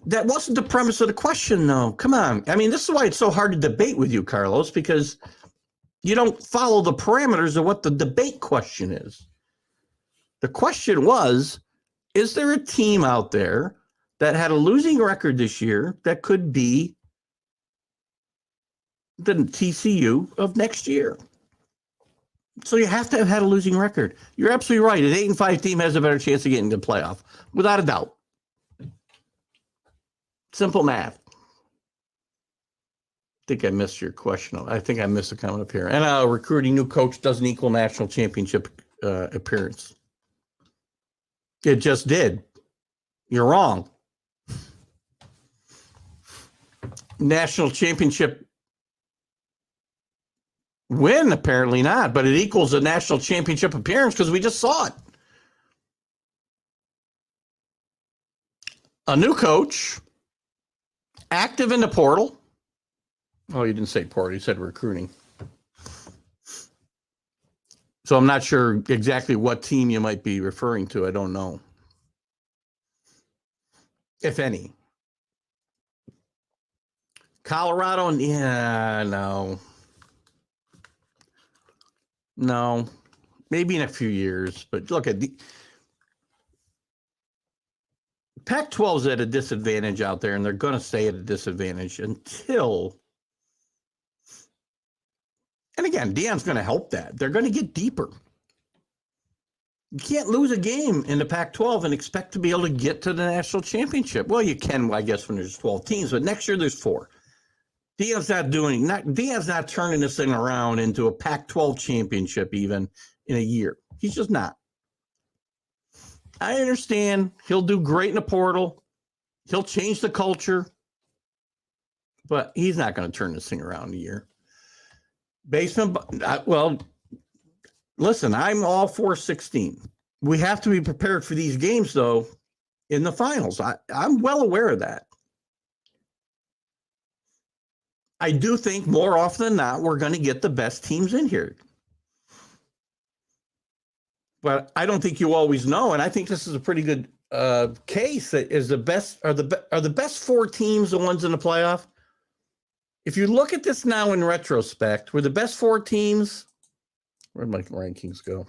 That wasn't the premise of the question, though. Come on. I mean, this is why it's so hard to debate with you, Carlos, because you don't follow the parameters of what the debate question is. The question was, is there a team out there that had a losing record this year that could be the TCU of next year? So you have to have had a losing record. You're absolutely right. An 8-5 team has a better chance of getting to the playoff, without a doubt. Simple math. I think I missed your question. I think I missed a comment up here. And recruiting new coach doesn't equal national championship appearance. It just did. You're wrong. National championship win, apparently not, but it equals a national championship appearance because we just saw it. A new coach, active in the portal. Oh, you didn't say portal, you said recruiting. So I'm not sure exactly what team you might be referring to. I don't know. If any. Colorado, yeah, no. No. Maybe in a few years. But look at the Pac-12 is at a disadvantage out there, and they're going to stay at a disadvantage until. And again, Deion's going to help that. They're going to get deeper. You can't lose a game in the Pac-12 and expect to be able to get to the national championship. Well, you can, I guess, when there's 12 teams, but next year there's 4. Deion's not turning this thing around into a Pac-12 championship even in a year. He's just not. I understand he'll do great in the portal. He'll change the culture, but he's not going to turn this thing around in a year. Basement, well, listen, I'm all for 16. We have to be prepared for these games, though, in the finals. I'm well aware of that. I do think more often than not, we're going to get the best teams in here. But I don't think you always know, and I think this is a pretty good case. That is the best. Are the best 4 teams the ones in the playoff? If you look at this now in retrospect, were the best 4 teams? Where'd my rankings go?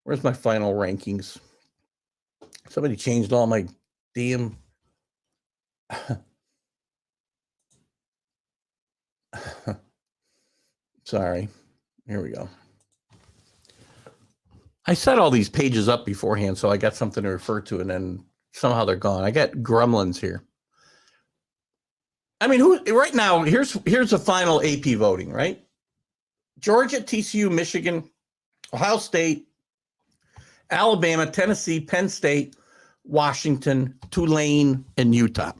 Where's my final rankings? Somebody changed all my damn. Sorry. Here we go. I set all these pages up beforehand, so I got something to refer to, and then somehow they're gone. I got gremlins here. I mean, right now, here's the final AP voting, right? Georgia, TCU, Michigan, Ohio State, Alabama, Tennessee, Penn State, Washington, Tulane, and Utah.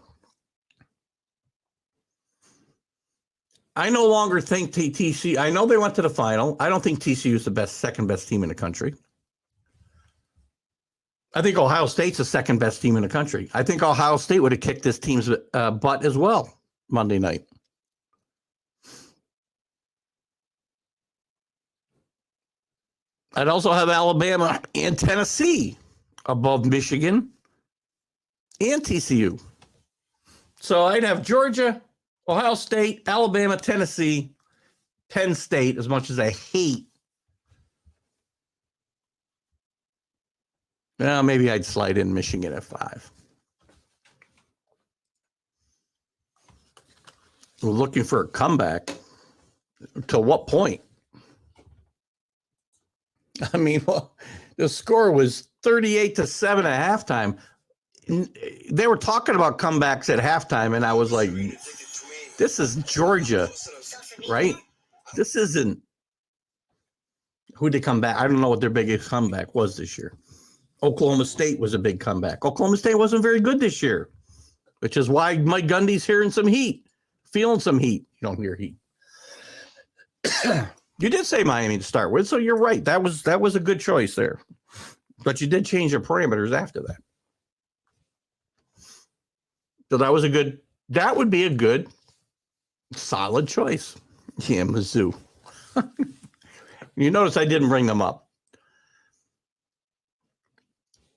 I no longer think TCU. I know they went to the final. I don't think TCU is the second best team in the country. I think Ohio State's the second best team in the country. I think Ohio State would have kicked this team's butt as well Monday night. I'd also have Alabama and Tennessee above Michigan and TCU. So I'd have Georgia, Ohio State, Alabama, Tennessee, Penn State, as much as I hate. Well, maybe I'd slide in Michigan at 5. We're looking for a comeback. To what point? I mean, well, the score was 38-7 at halftime. They were talking about comebacks at halftime, and I was like, this is Georgia, right? This isn't. Who'd they come back? I don't know what their biggest comeback was this year. Oklahoma State was a big comeback. Oklahoma State wasn't very good this year, which is why Mike Gundy's hearing some heat, feeling some heat. You don't hear heat. You did say Miami to start with, so you're right. That was a good choice there. But you did change your parameters after that. So that would be a good, solid choice. Yeah, Mizzou. You notice I didn't bring them up.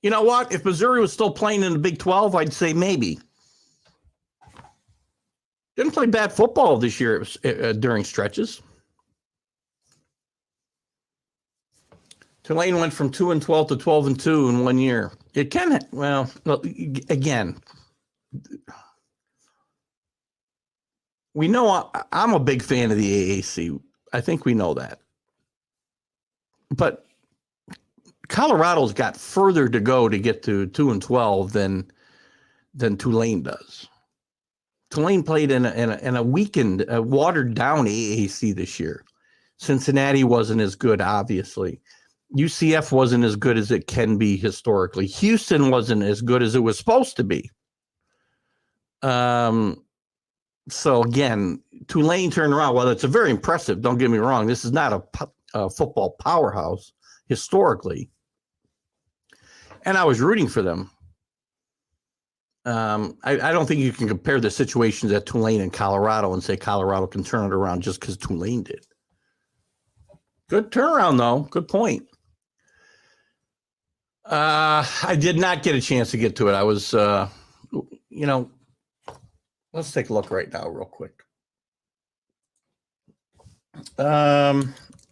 You know what? If Missouri was still playing in the Big 12, I'd say maybe. Didn't play bad football this year during stretches. Tulane went from 2-12 to 12-2 in 1 year. It can, well, again, we know I'm a big fan of the AAC. I think we know that. But Colorado's got further to go to get to 2-12 than Tulane does. Tulane played in a weakened, watered down AAC this year. Cincinnati wasn't as good, obviously. UCF wasn't as good as it can be historically. Houston wasn't as good as it was supposed to be. So again, Tulane turned around. Well, it's a very impressive. Don't get me wrong. This is not a football powerhouse historically. And I was rooting for them. I don't think you can compare the situations at Tulane and Colorado and say Colorado can turn it around just because Tulane did. Good turnaround, though. Good point. I did not get a chance to get to it. I was, let's take a look right now real quick.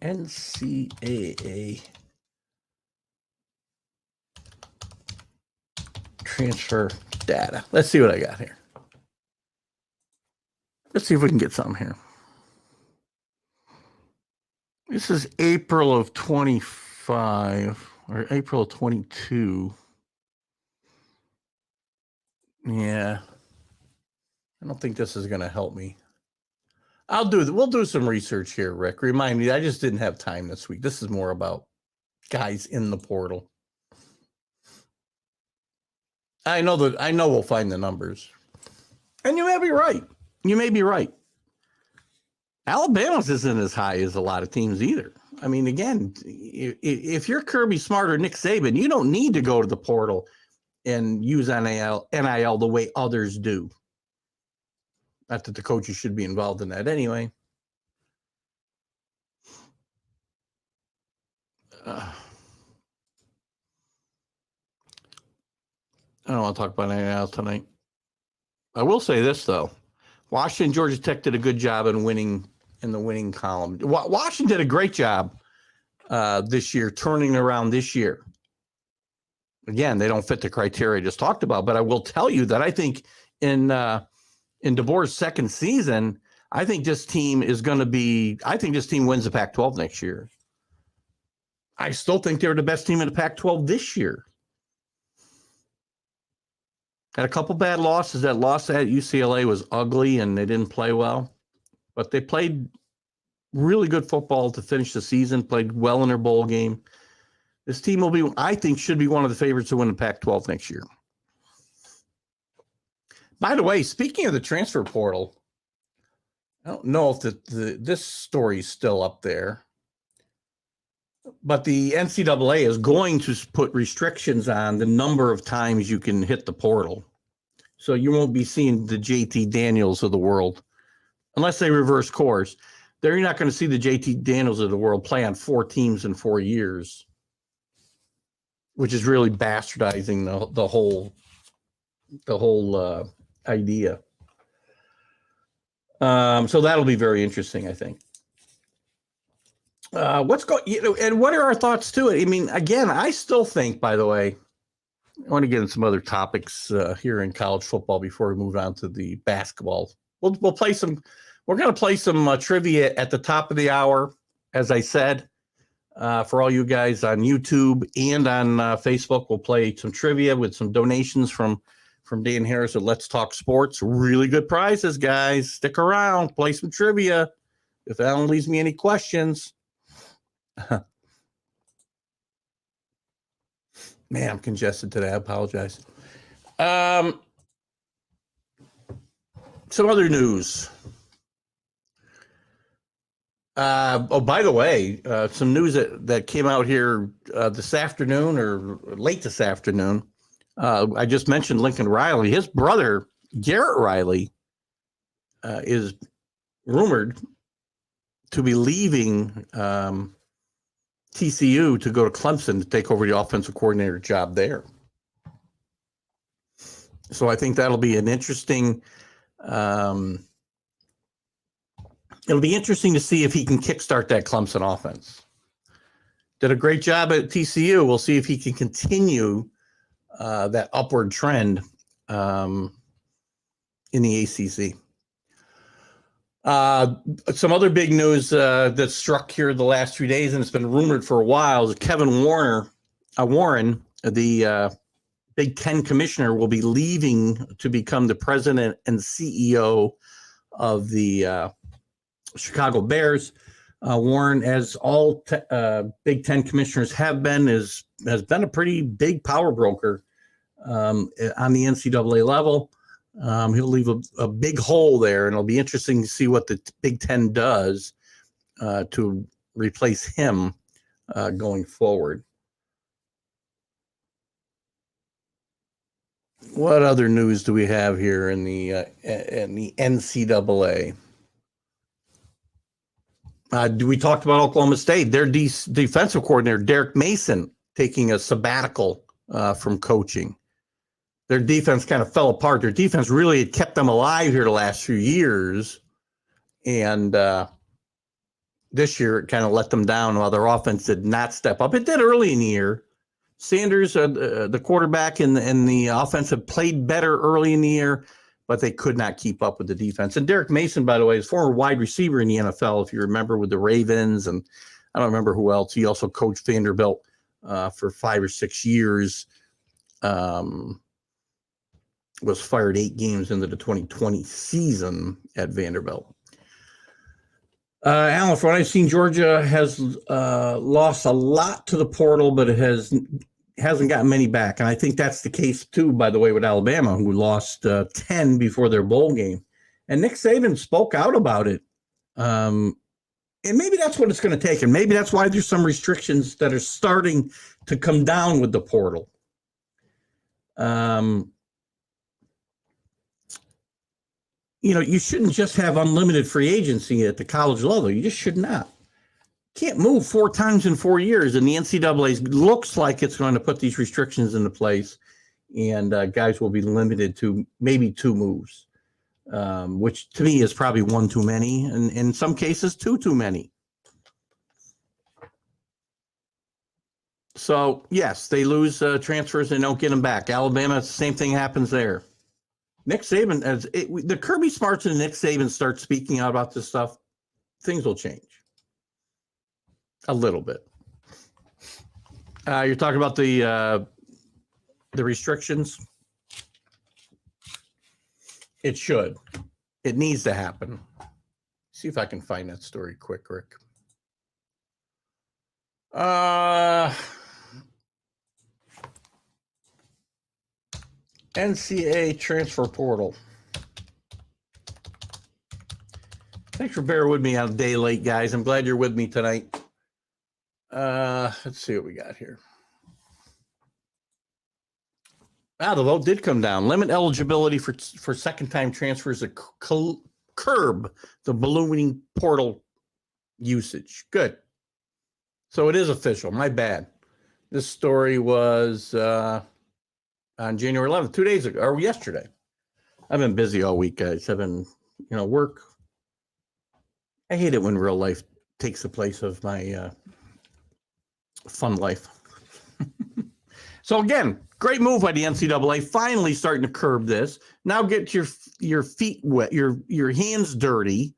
NCAA transfer data. Let's see what I got here. Let's see if we can get something here. This is April of 25 or April of 22. Yeah. I don't think this is going to help me. We'll do some research here, Rick. Remind me, I just didn't have time this week. This is more about guys in the portal. I know we'll find the numbers. And you may be right. You may be right. Alabama's isn't as high as a lot of teams either. I mean, again, if you're Kirby Smart or Nick Saban, you don't need to go to the portal and use NIL the way others do. Not that the coaches should be involved in that anyway. I don't want to talk about anything else tonight. I will say this, though. Washington, Georgia Tech did a good job in winning in the winning column. Washington did a great job this year, turning around this year. Again, they don't fit the criteria I just talked about, but I will tell you that I think in DeBoer's second season, I think this team wins the Pac-12 next year. I still think they're the best team in the Pac-12 this year. Had a couple bad losses. That loss at UCLA was ugly and they didn't play well, but they played really good football to finish the season, played well in their bowl game. This team should be one of the favorites to win the Pac-12 next year. By the way, speaking of the transfer portal, I don't know if this story is still up there, but the NCAA is going to put restrictions on the number of times you can hit the portal. So you won't be seeing the JT Daniels of the world unless they reverse course. They're not going to see the JT Daniels of the world play on 4 teams in 4 years, which is really bastardizing the whole idea. So that'll be very interesting, I think. And what are our thoughts to it? I mean, again, I still think, by the way, I want to get into some other topics here in college football before we move on to the basketball. We're going to play some trivia at the top of the hour, as I said, for all you guys on YouTube and on Facebook. We'll play some trivia with some donations from Dan Harris at Let's Talk Sports. Really good prizes, guys. Stick around, play some trivia. If Alan leaves me any questions. Man, I'm congested today. I apologize. Some other news. By the way, some news that came out here this afternoon or late this afternoon. I just mentioned Lincoln Riley. His brother, Garrett Riley, is rumored to be leaving TCU to go to Clemson to take over the offensive coordinator job there. So I think that'll be an interesting It'll be interesting to see if he can kickstart that Clemson offense. Did a great job at TCU. We'll see if he can continue that upward trend in the ACC. Some other big news that struck here the last 3 days, and it's been rumored for a while, is Kevin Warren, the Big Ten commissioner, will be leaving to become the president and CEO of the Chicago Bears. Warren, as all Big Ten commissioners have been, has been a pretty big power broker on the NCAA level. He'll leave a big hole there, and it'll be interesting to see what the Big Ten does to replace him going forward. What other news do we have here in the NCAA? We talked about Oklahoma State. Their defensive coordinator, Derek Mason, taking a sabbatical from coaching. Their defense kind of fell apart. Their defense really had kept them alive here the last few years. And this year it kind of let them down while their offense did not step up. It did early in the year. Sanders, the quarterback and the offensive, played better early in the year, but they could not keep up with the defense. And Derek Mason, by the way, is former wide receiver in the NFL, if you remember, with the Ravens. And I don't remember who else. He also coached Vanderbilt for 5 or 6 years. Was fired 8 games into the 2020 season at Vanderbilt. Alan, from what I've seen, Georgia has lost a lot to the portal, but it hasn't gotten many back. And I think that's the case, too, by the way, with Alabama, who lost 10 before their bowl game. And Nick Saban spoke out about it. And maybe that's what it's going to take. And maybe that's why there's some restrictions that are starting to come down with the portal. You shouldn't just have unlimited free agency at the college level. You just should not. Can't move 4 times in 4 years, and the NCAA looks like it's going to put these restrictions into place, and guys will be limited to maybe 2 moves, which to me is probably 1 too many, and in some cases 2 too many. So, yes, they lose transfers and don't get them back. Alabama, the same thing happens there. Nick Saban, the Kirby Smarts and Nick Saban start speaking out about this stuff, things will change a little bit. You're talking about the restrictions. It should. It needs to happen. See if I can find that story quick, Rick. NCAA transfer portal. Thanks for bearing with me on a day late, guys. I'm glad you're with me tonight. Let's see what we got here. The vote did come down. Limit eligibility for second-time transfers to curb the ballooning portal usage. Good. So it is official. My bad. This story was on January 11th, 2 days ago, or yesterday. I've been busy all week, guys. I've been, work. I hate it when real life takes the place of my fun life. So again, great move by the NCAA, finally starting to curb this. Now get your feet wet, your hands dirty.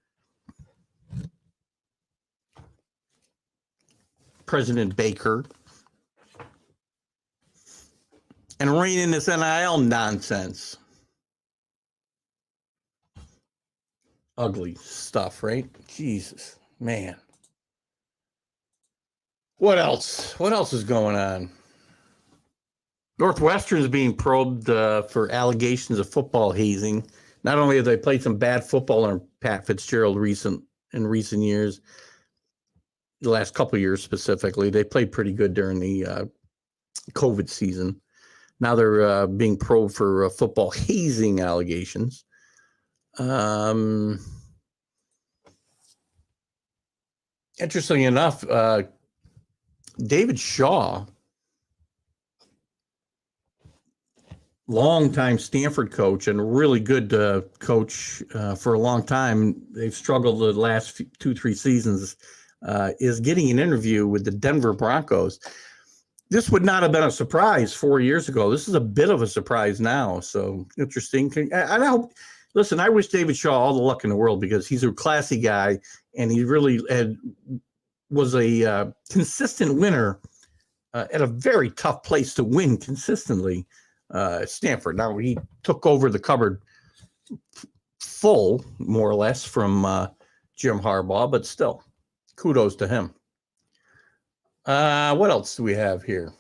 President Baker. And rein in this NIL nonsense. Ugly stuff, right? Jesus, man. What else? What else is going on? Northwestern is being probed for allegations of football hazing. Not only have they played some bad football on Pat Fitzgerald in recent years, the last couple of years specifically, they played pretty good during the COVID season. Now they're being probed for football hazing allegations. Interestingly enough, David Shaw longtime Stanford coach and really good coach for a long time. They've struggled the last 2-3 seasons. Is getting an interview with the Denver Broncos. This would not have been a surprise 4 years ago. This is a bit of a surprise now. So interesting. And I hope, listen, I wish David Shaw all the luck in the world because he's a classy guy and he really was a consistent winner at a very tough place to win consistently. Stanford. Now he took over the cupboard full, more or less, from Jim Harbaugh, but still, kudos to him. What else do we have here?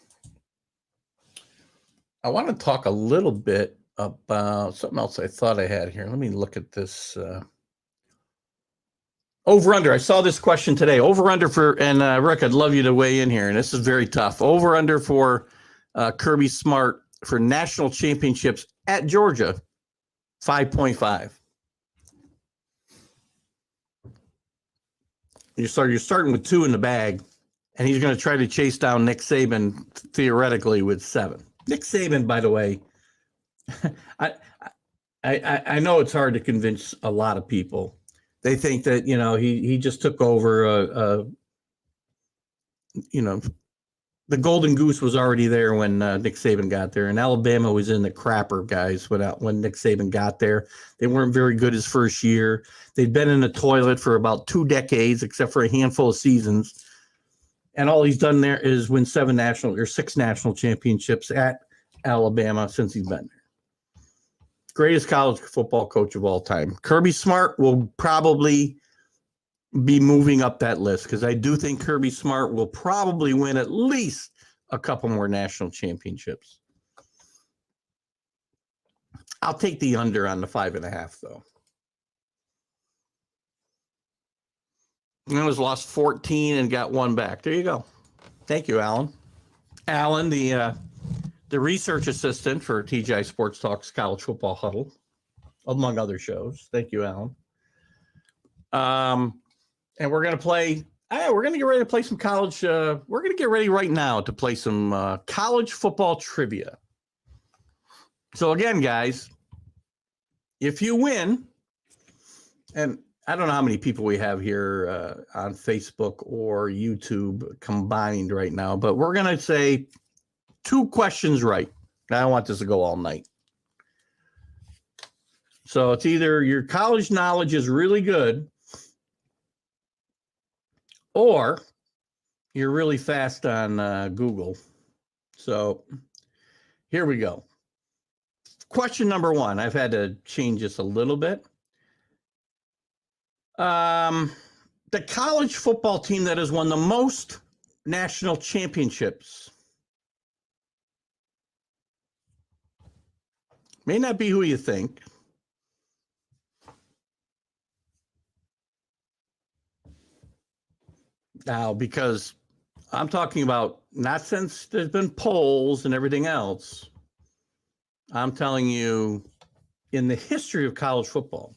I want to talk a little bit about something else I thought I had here. Let me look at this. Over under. I saw this question today. Over under for, and Rick, I'd love you to weigh in here. And this is very tough. Over under for Kirby Smart for national championships at Georgia, 5.5. You're starting with 2 in the bag, and he's going to try to chase down Nick Saban theoretically with 7. Nick Saban, by the way, I know it's hard to convince a lot of people. They think that, he just took over the golden goose was already there when Nick Saban got there, and Alabama was in the crapper, guys, when Nick Saban got there. They weren't very good his first year. They'd been in the toilet for about 2 decades, except for a handful of seasons. And all he's done there is win 6 national championships at Alabama since he's been there. Greatest college football coach of all time. Kirby Smart will probably be moving up that list because I do think Kirby Smart will probably win at least a couple more national championships. I'll take the under on the 5.5, though. He was lost 14 and got 1 back. There you go. Thank you, Alan. Alan, the research assistant for TGI Sports Talk's College Football Huddle, among other shows. Thank you, Alan. And we're going to play, we're going to get ready to play some college. We're going to get ready right now to play some college football trivia. So again, guys, if you win, and I don't know how many people we have here on Facebook or YouTube combined right now, but we're going to say 2 questions right. I don't want this to go all night. So it's either your college knowledge is really good or you're really fast on Google. So here we go. Question number 1. I've had to change this a little bit. The college football team that has won the most national championships may not be who you think. Now, because I'm talking about not since there's been polls and everything else, I'm telling you in the history of college football.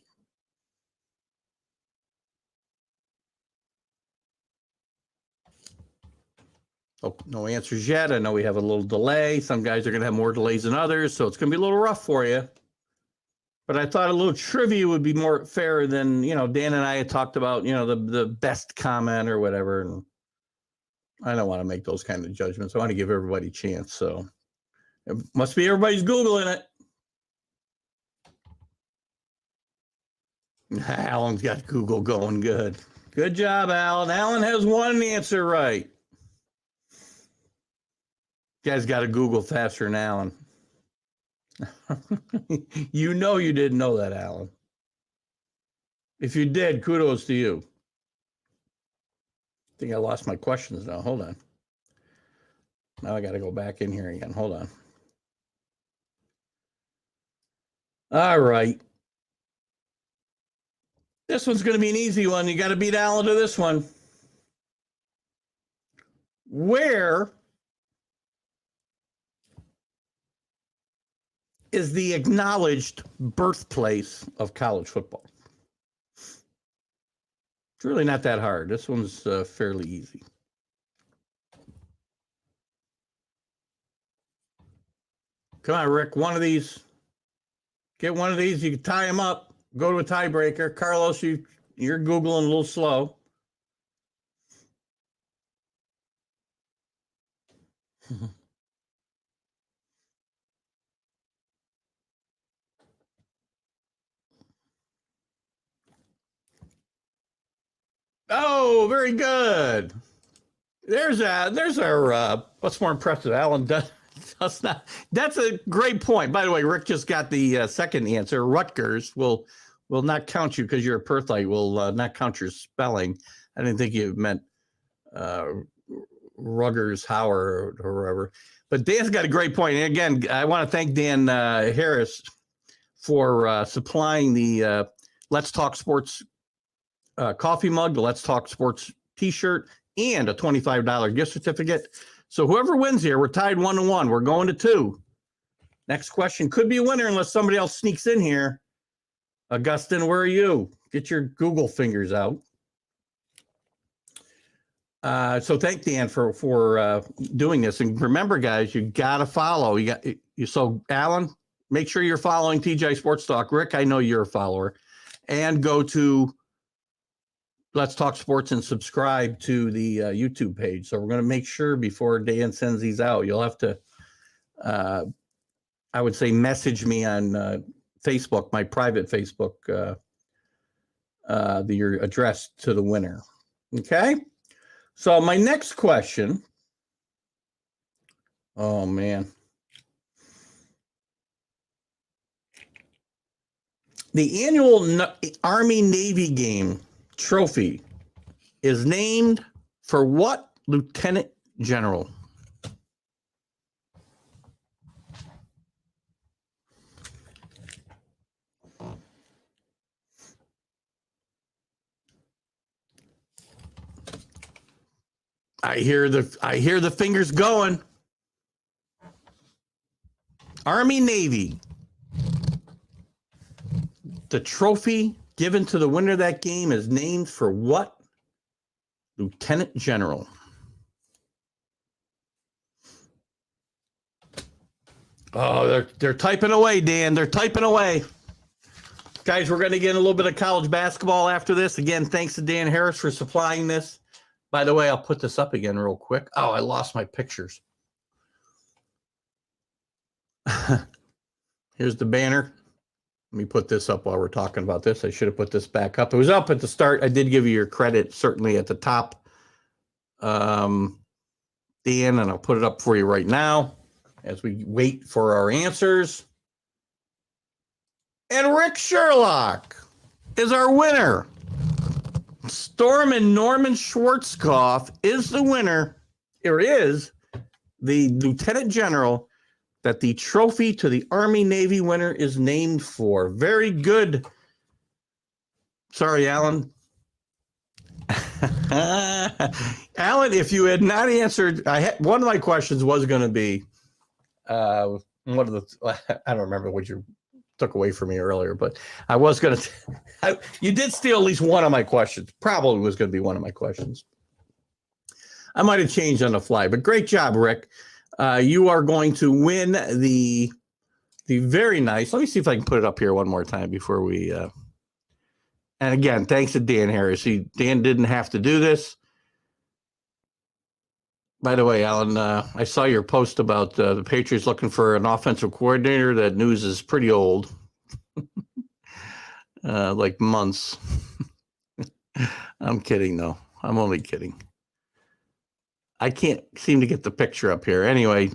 Oh, no answers yet. I know we have a little delay. Some guys are going to have more delays than others, so it's going to be a little rough for you. But I thought a little trivia would be more fair than, Dan and I had talked about, the best comment or whatever. And I don't want to make those kind of judgments. I want to give everybody a chance. So it must be everybody's Googling it. Alan's got Google going good. Good job, Alan. Alan has 1 answer right. You guys got to Google faster than Alan. You didn't know that, Alan. If you did, kudos to you. I think I lost my questions now. Hold on. Now I got to go back in here again. Hold on. All right. This one's going to be an easy one. You got to beat Alan to this one. Where is the acknowledged birthplace of college football? It's really not that hard. This one's fairly easy. Come on, Rick. One of these. Get one of these. You can tie them up. Go to a tiebreaker. Carlos, you're Googling a little slow. Oh, very good. There's our what's more impressive, Alan. That's a great point. By the way, Rick just got the second answer. Rutgers will not count you because you're a Perthite. Will not count your spelling. I didn't think you meant Ruggers, Howard, or wherever. But Dan's got a great point. And again, I want to thank Dan Harris for supplying the Let's Talk Sports coffee mug, the Let's Talk Sports t-shirt, and a $25 gift certificate. So whoever wins here, we're tied 1-1. We're going to 2. Next question could be a winner unless somebody else sneaks in here. Augustin, where are you? Get your Google fingers out. So thank Dan for doing this. And remember, guys, you got to follow. So Alan, make sure you're following TGI Sports Talk. Rick, I know you're a follower. And go to Let's Talk Sports and subscribe to the YouTube page. So we're going to make sure before Dan sends these out, you'll have to, I would say, message me on Facebook, my private Facebook, your address to the winner. Okay. So my next question. Oh, man. The annual Army-Navy game trophy is named for what lieutenant general? I hear the fingers going. Army Navy. The trophy given to the winner of that game is named for what lieutenant general? Oh, they're typing away, Dan. They're typing away. Guys, we're going to get a little bit of college basketball after this. Again, thanks to Dan Harris for supplying this. By the way, I'll put this up again real quick. Oh, I lost my pictures. Here's the banner. Let me put this up while we're talking about this. I should have put this back up. It was up at the start. I did give you your credit, certainly at the top, Dan, and I'll put it up for you right now as we wait for our answers. And Rick Sherlock is our winner. Storm and Norman Schwarzkopf is the winner, or is the lieutenant general that the trophy to the Army-Navy winner is named for. Very good. Sorry, Alan. Alan, if you had not answered, one of my questions was going to be, I don't remember what you took away from me earlier, but I was going to, you did steal at least one of my questions. Probably was going to be one of my questions. I might have changed on the fly, but great job, Rick. You are going to win the very nice. Let me see if I can put it up here one more time before we. And again, thanks to Dan Harris. Dan didn't have to do this. By the way, Alan, I saw your post about the Patriots looking for an offensive coordinator. That news is pretty old, like months. I'm kidding, though. I'm only kidding. I can't seem to get the picture up here. Anyway,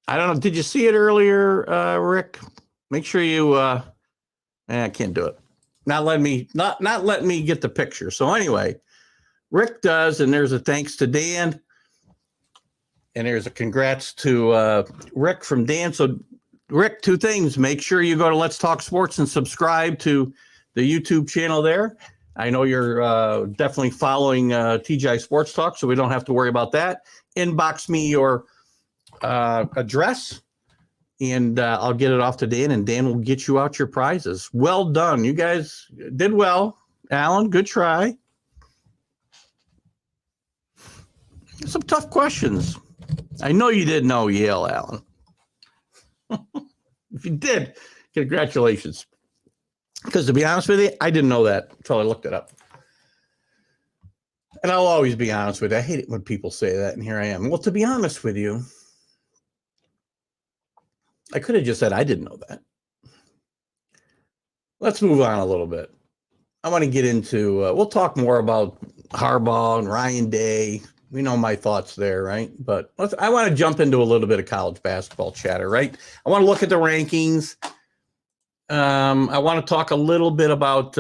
I don't know. Did you see it earlier, Rick? Make sure you. I can't do it. Not letting me get the picture. So anyway, Rick does, and there's a thanks to Dan, and there's a congrats to Rick from Dan. So Rick, two things: make sure you go to Let's Talk Sports and subscribe to the YouTube channel there. I know you're definitely following TGI Sports Talk, so we don't have to worry about that. Inbox me your address, and I'll get it off to Dan, and Dan will get you out your prizes. Well done. You guys did well. Alan, good try. Some tough questions. I know you didn't know Yale, Alan. If you did, congratulations. Because to be honest with you, I didn't know that until I looked it up. And I'll always be honest with you. I hate it when people say that, and here I am. Well, to be honest with you, I could have just said I didn't know that. Let's move on a little bit. I want to get into, we'll talk more about Harbaugh and Ryan Day. We know my thoughts there, right? But I want to jump into a little bit of college basketball chatter, right? I want to look at the rankings. I want to talk a little bit about,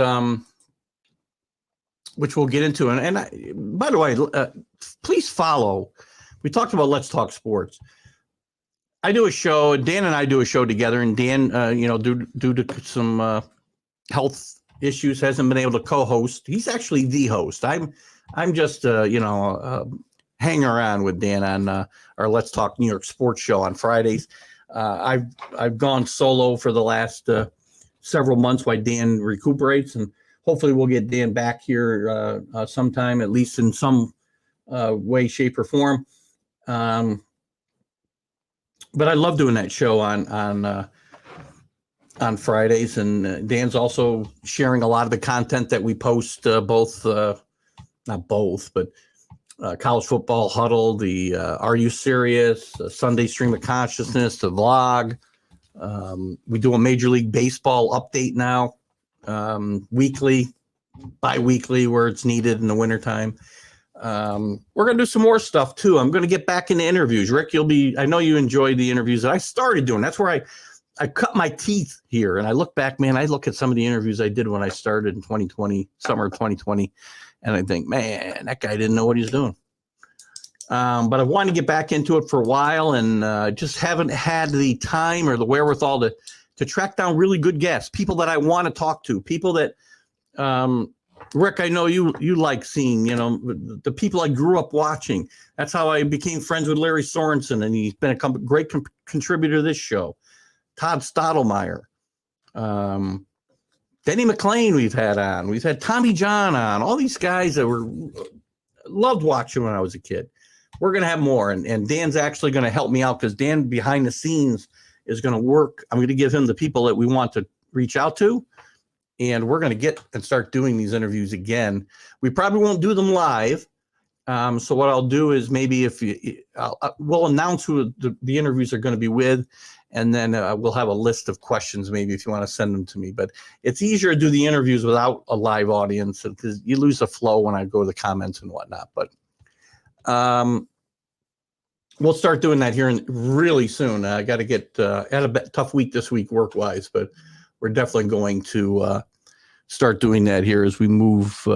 which we'll get into. And by the way, please follow. We talked about Let's Talk Sports. I do a show, Dan and I do a show together, and Dan, due to some health issues, hasn't been able to co-host. He's actually the host. I'm just, hanging around with Dan on our Let's Talk New York Sports show on Fridays. I've gone solo for the last several months while Dan recuperates, and hopefully we'll get Dan back here sometime, at least in some way, shape, or form. But I love doing that show on Fridays, and Dan's also sharing a lot of the content that we post, not both, but college football huddle, the Are You Serious, Sunday Stream of Consciousness, the vlog. We do a Major League Baseball update now, weekly, bi-weekly where it's needed in the wintertime. We're going to do some more stuff too. I'm going to get back into interviews. Rick, I know you enjoyed the interviews that I started doing. That's where I cut my teeth here. And I look back, man, I look at some of the interviews I did when I started in 2020, summer of 2020. And I think, man, that guy didn't know what he was doing. But I wanted to get back into it for a while, and just haven't had the time or the wherewithal to track down really good guests, people that I want to talk to, people that, Rick, I know you like seeing, the people I grew up watching. That's how I became friends with Larry Sorensen, and he's been a great contributor to this show. Todd Stottlemyre, Denny McClain we've had on. We've had Tommy John on. All these guys that loved watching when I was a kid. We're going to have more, and Dan's actually going to help me out because Dan behind the scenes is going to work. I'm going to give him the people that we want to reach out to, and we're going to get and start doing these interviews again. We probably won't do them live. So what I'll do is maybe we'll announce who the interviews are going to be with, and then we'll have a list of questions maybe if you want to send them to me. But it's easier to do the interviews without a live audience because you lose the flow when I go to the comments and whatnot. But we'll start doing that here really soon. I got to get had a tough week this week work-wise, but we're definitely going to start doing that here as we move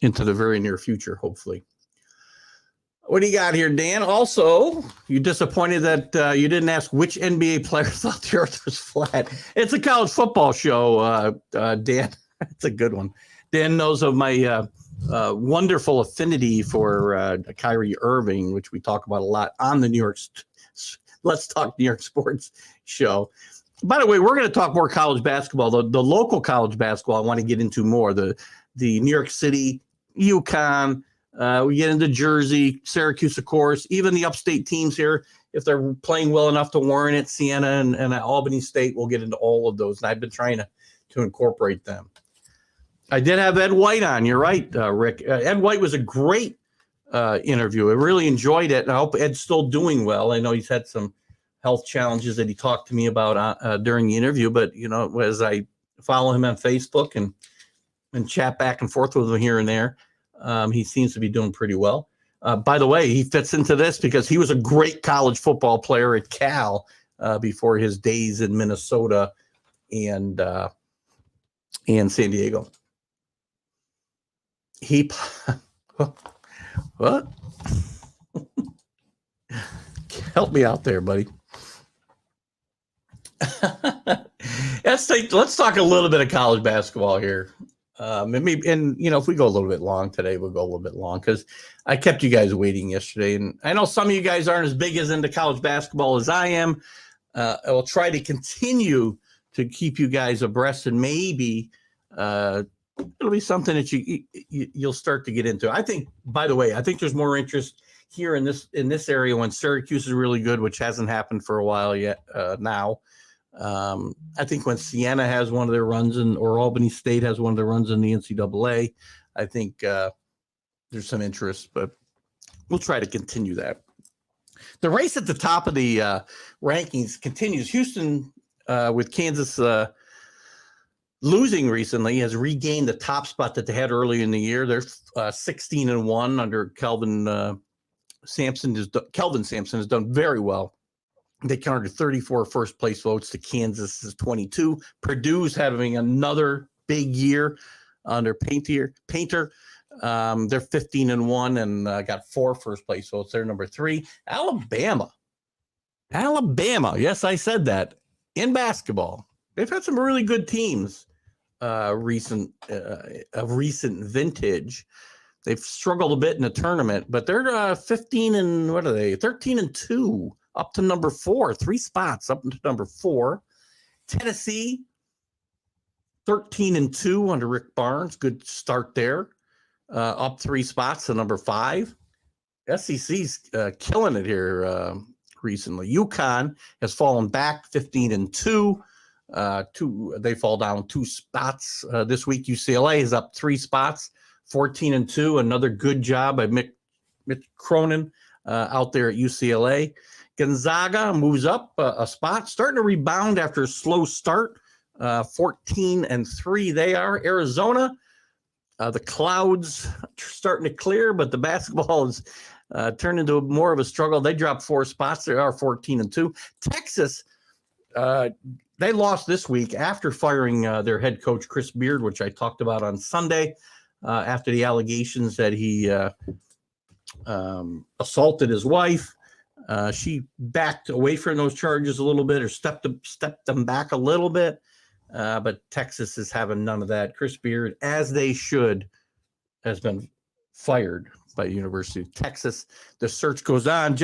into the very near future, hopefully. What do you got here, Dan? Also, you disappointed that you didn't ask which NBA player thought the earth was flat. It's a college football show, Dan. It's a good one. Dan knows of my wonderful affinity for Kyrie Irving, which we talk about a lot on the Let's Talk New York Sports show. By the way, we're going to talk more college basketball. The local college basketball I want to get into more. The New York City, UConn, we get into Jersey, Syracuse, of course, even the upstate teams here, if they're playing well enough to warrant it, Siena and Albany State, we'll get into all of those. And I've been trying to incorporate them. I did have Ed White on. You're right, Rick. Ed White was a great interview. I really enjoyed it. And I hope Ed's still doing well. I know he's had some health challenges that he talked to me about during the interview. But, as I follow him on Facebook and chat back and forth with him here and there, he seems to be doing pretty well. By the way, he fits into this because he was a great college football player at Cal before his days in Minnesota and San Diego. What? Help me out there, buddy. Let's talk a little bit of college basketball here. If we go a little bit long today, we'll go a little bit long because I kept you guys waiting yesterday. And I know some of you guys aren't as big as into college basketball as I am. I will try to continue to keep you guys abreast, and maybe it'll be something that you'll start to get into. I think, by the way, there's more interest here in this area when Syracuse is really good, which hasn't happened for a while yet now. I think when Siena has one of their runs or Albany State has one of their runs in the NCAA, I think there's some interest, but we'll try to continue that. The race at the top of the rankings continues. Houston, with Kansas losing recently, has regained the top spot that they had early in the year. They're 16-1 under Kelvin Sampson. Kelvin Sampson has done very well. They counted 34 first place votes to Kansas's 22. Purdue's having another big year under Painter. They're 15-1 and got 4 first place votes. They're number 3. Alabama. Yes, I said that. In basketball, they've had some really good teams. Recent vintage. They've struggled a bit in the tournament, but they're 13-2, up to number 4, 3 spots up to number 4. Tennessee, 13-2 under Rick Barnes. Good start there. Up 3 spots to number 5. SEC's killing it here recently. UConn has fallen back 15-2. They fall down 2 spots this week. UCLA is up 3 spots, 14-2. Another good job by Mitch Cronin out there at UCLA. Gonzaga moves up a spot, starting to rebound after a slow start. 14-3 they are. Arizona, the clouds starting to clear, but the basketball is turned into more of a struggle. They dropped 4 spots. They are 14-2. Texas, they lost this week after firing their head coach, Chris Beard, which I talked about on Sunday, after the allegations that he assaulted his wife. She backed away from those charges a little bit, or stepped them back a little bit. But Texas is having none of that. Chris Beard, as they should, has been fired by University of Texas. The search goes on.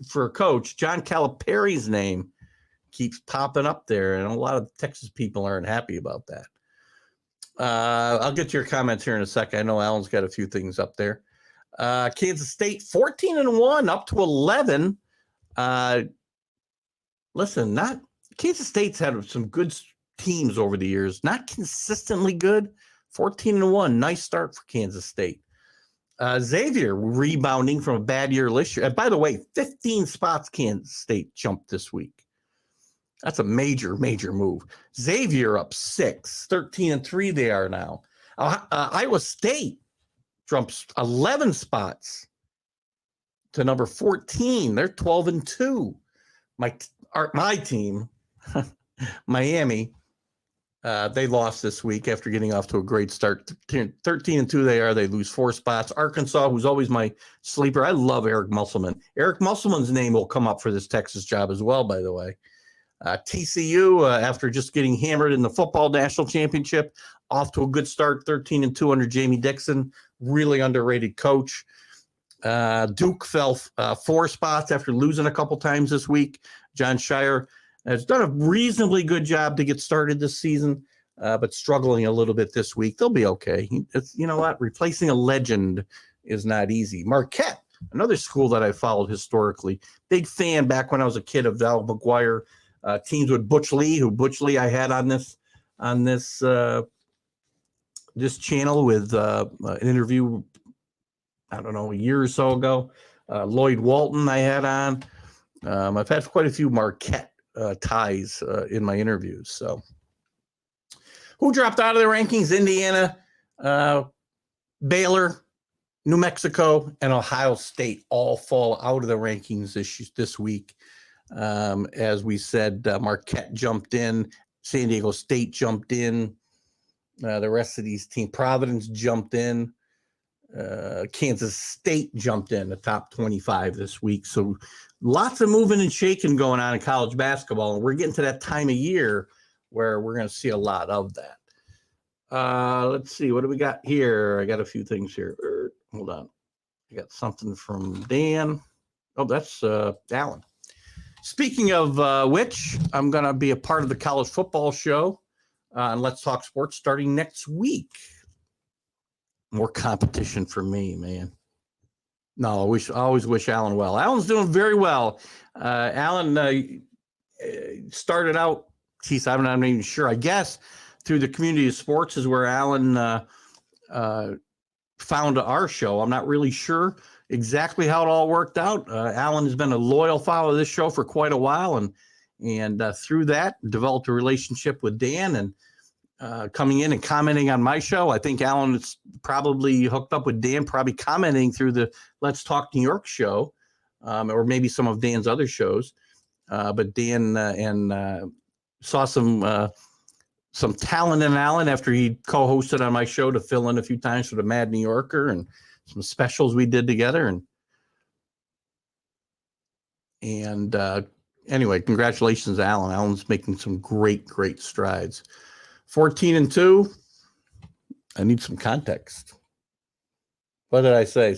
For a coach, John Calipari's name keeps popping up there, and a lot of Texas people aren't happy about that. I'll get to your comments here in a second. I know Alan's got a few things up there. Kansas State, 14-1, up to 11. Listen, Kansas State's had some good teams over the years, not consistently good. 14-1, nice start for Kansas State. Xavier rebounding from a bad year last year. And by the way, 15 spots Kansas State jumped this week. That's a major, major move. Xavier up 6, 13-3 they are now. Iowa State jumps 11 spots to number 14. They're 12-2. My team, Miami, they lost this week after getting off to a great start. 13-2 they are. They lose 4 spots. Arkansas, who's always my sleeper. I love Eric Musselman. Eric Musselman's name will come up for this Texas job as well, by the way. TCU, after just getting hammered in the football national championship, off to a good start, 13-2 under Jamie Dixon. Really underrated coach. Duke fell 4 spots after losing a couple times this week. John Shire has done a reasonably good job to get started this season, but struggling a little bit this week. They'll be okay. You know what? Replacing a legend is not easy. Marquette, another school that I followed historically. Big fan back when I was a kid of Val McGuire. Teams with Butch Lee, I had on this channel with an interview, I don't know, a year or so ago. Lloyd Walton I had on. I've had quite a few Marquette ties in my interviews. So, who dropped out of the rankings? Indiana, Baylor, New Mexico, and Ohio State all fall out of the rankings this week. As we said, Marquette jumped in, San Diego State jumped in, the rest of these teams, Providence jumped in, Kansas State jumped in the top 25 this week. So lots of moving and shaking going on in college basketball, and we're getting to that time of year where we're going to see a lot of that. Let's see, what do we got here? I got a few things here. Hold on. I got something from Dan. Oh, that's Alan. Speaking of which, I'm going to be a part of the college football show on Let's Talk Sports starting next week. More competition for me, man. No, I always wish Alan well. Alan's doing very well. Alan started out Keith, I'm not even sure. I guess through the Community of Sports is where Alan found our show. I'm not really sure exactly how it all worked out. Alan has been a loyal follower of this show for quite a while, and through that developed a relationship with Dan, and coming in and commenting on my show. I think Alan is probably hooked up with Dan, probably commenting through the Let's Talk New York show, or maybe some of Dan's other shows. But Dan saw some talent in Alan after he co-hosted on my show to fill in a few times for the Mad New Yorker and some specials we did together. And anyway, congratulations, Alan. Alan's making some great strides. 14-2. I need some context. What did I say?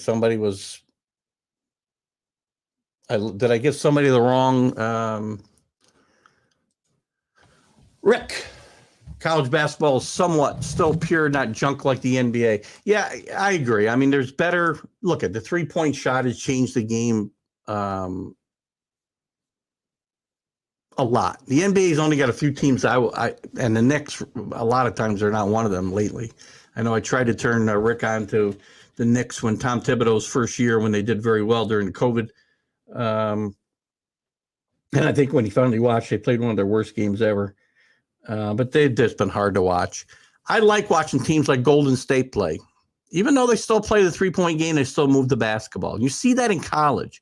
Did I give somebody the wrong? Rick. College basketball is somewhat still pure, not junk like the NBA. Yeah, I agree. I mean, there's better. Look at the 3-point shot has changed the game a lot. The NBA's only got a few teams. And the Knicks, a lot of times they're not one of them lately. I know I tried to turn Rick on to the Knicks when Tom Thibodeau's first year, when they did very well during COVID. And I think when he finally watched, they played one of their worst games ever. But they've just been hard to watch. I like watching teams like Golden State play. Even though they still play the 3-point game, they still move the basketball. You see that in college.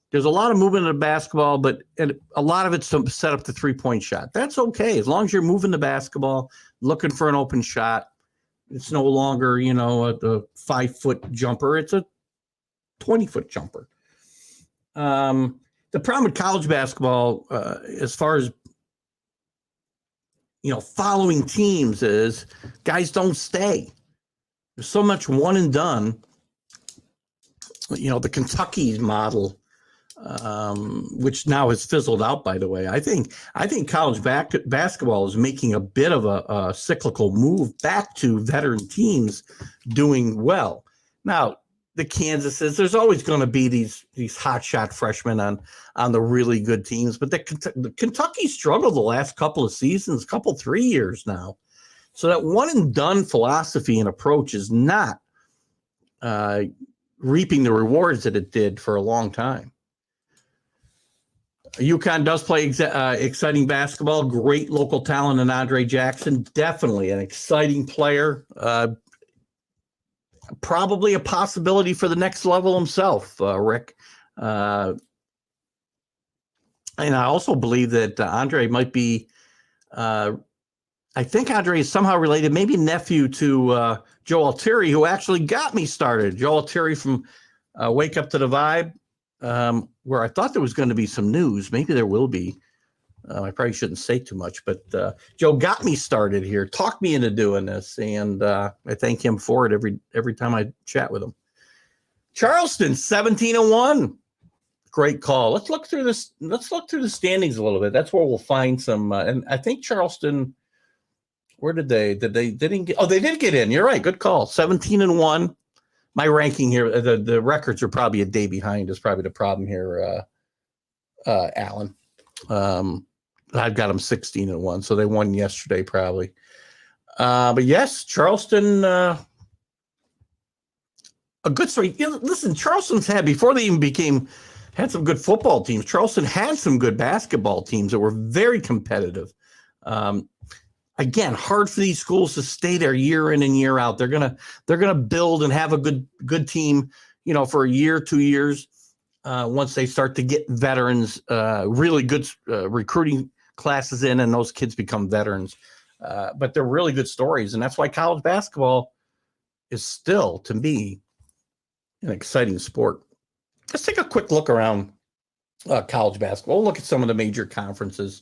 There's a lot of movement in the basketball, but a lot of it's to set up the 3-point shot. That's okay. As long as you're moving the basketball, looking for an open shot. It's no longer, a 5-foot jumper. It's a 20-foot jumper. The problem with college basketball, as far as following teams, is guys don't stay. There's so much one and done. The Kentucky model, which now has fizzled out, by the way. I think college basketball is making a bit of a cyclical move back to veteran teams doing well. Now, the Kansases, there's always going to be these hotshot freshmen on the really good teams, but the Kentucky struggled the last couple of seasons, 3 years now. So that one and done philosophy and approach is not reaping the rewards that it did for a long time. UConn does play exciting basketball. Great local talent in Andre Jackson. Definitely an exciting player. Probably a possibility for the next level himself, Rick. And I also believe that Andre might be, I think Andre is somehow related, maybe nephew to Joe Altieri, who actually got me started. Joe Altieri from Wake Up to the Vibe, where I thought there was going to be some news. Maybe there will be. I probably shouldn't say too much, but Joe got me started here, talked me into doing this, and I thank him for it every time I chat with him. Charleston, 17-1. Great call. Let's look through this. Let's look through the standings a little bit. That's where we'll find some. And I think Charleston. Where did they? They didn't get? Oh, they did get in. You're right. Good call. 17-1. My ranking here. The records are probably a day behind. Is probably the problem here, Alan. I've got them 16-1, so they won yesterday probably. But yes, Charleston, a good story. Listen, Charleston's had, before they even had some good football teams, Charleston had some good basketball teams that were very competitive. Again, hard for these schools to stay there year in and year out. They're gonna build and have a good team, for a year, 2 years. Once they start to get veterans, really good recruiting classes in, and those kids become veterans. But they're really good stories, and that's why college basketball is still, to me, an exciting sport. Let's take a quick look around college basketball. We'll look at some of the major conferences.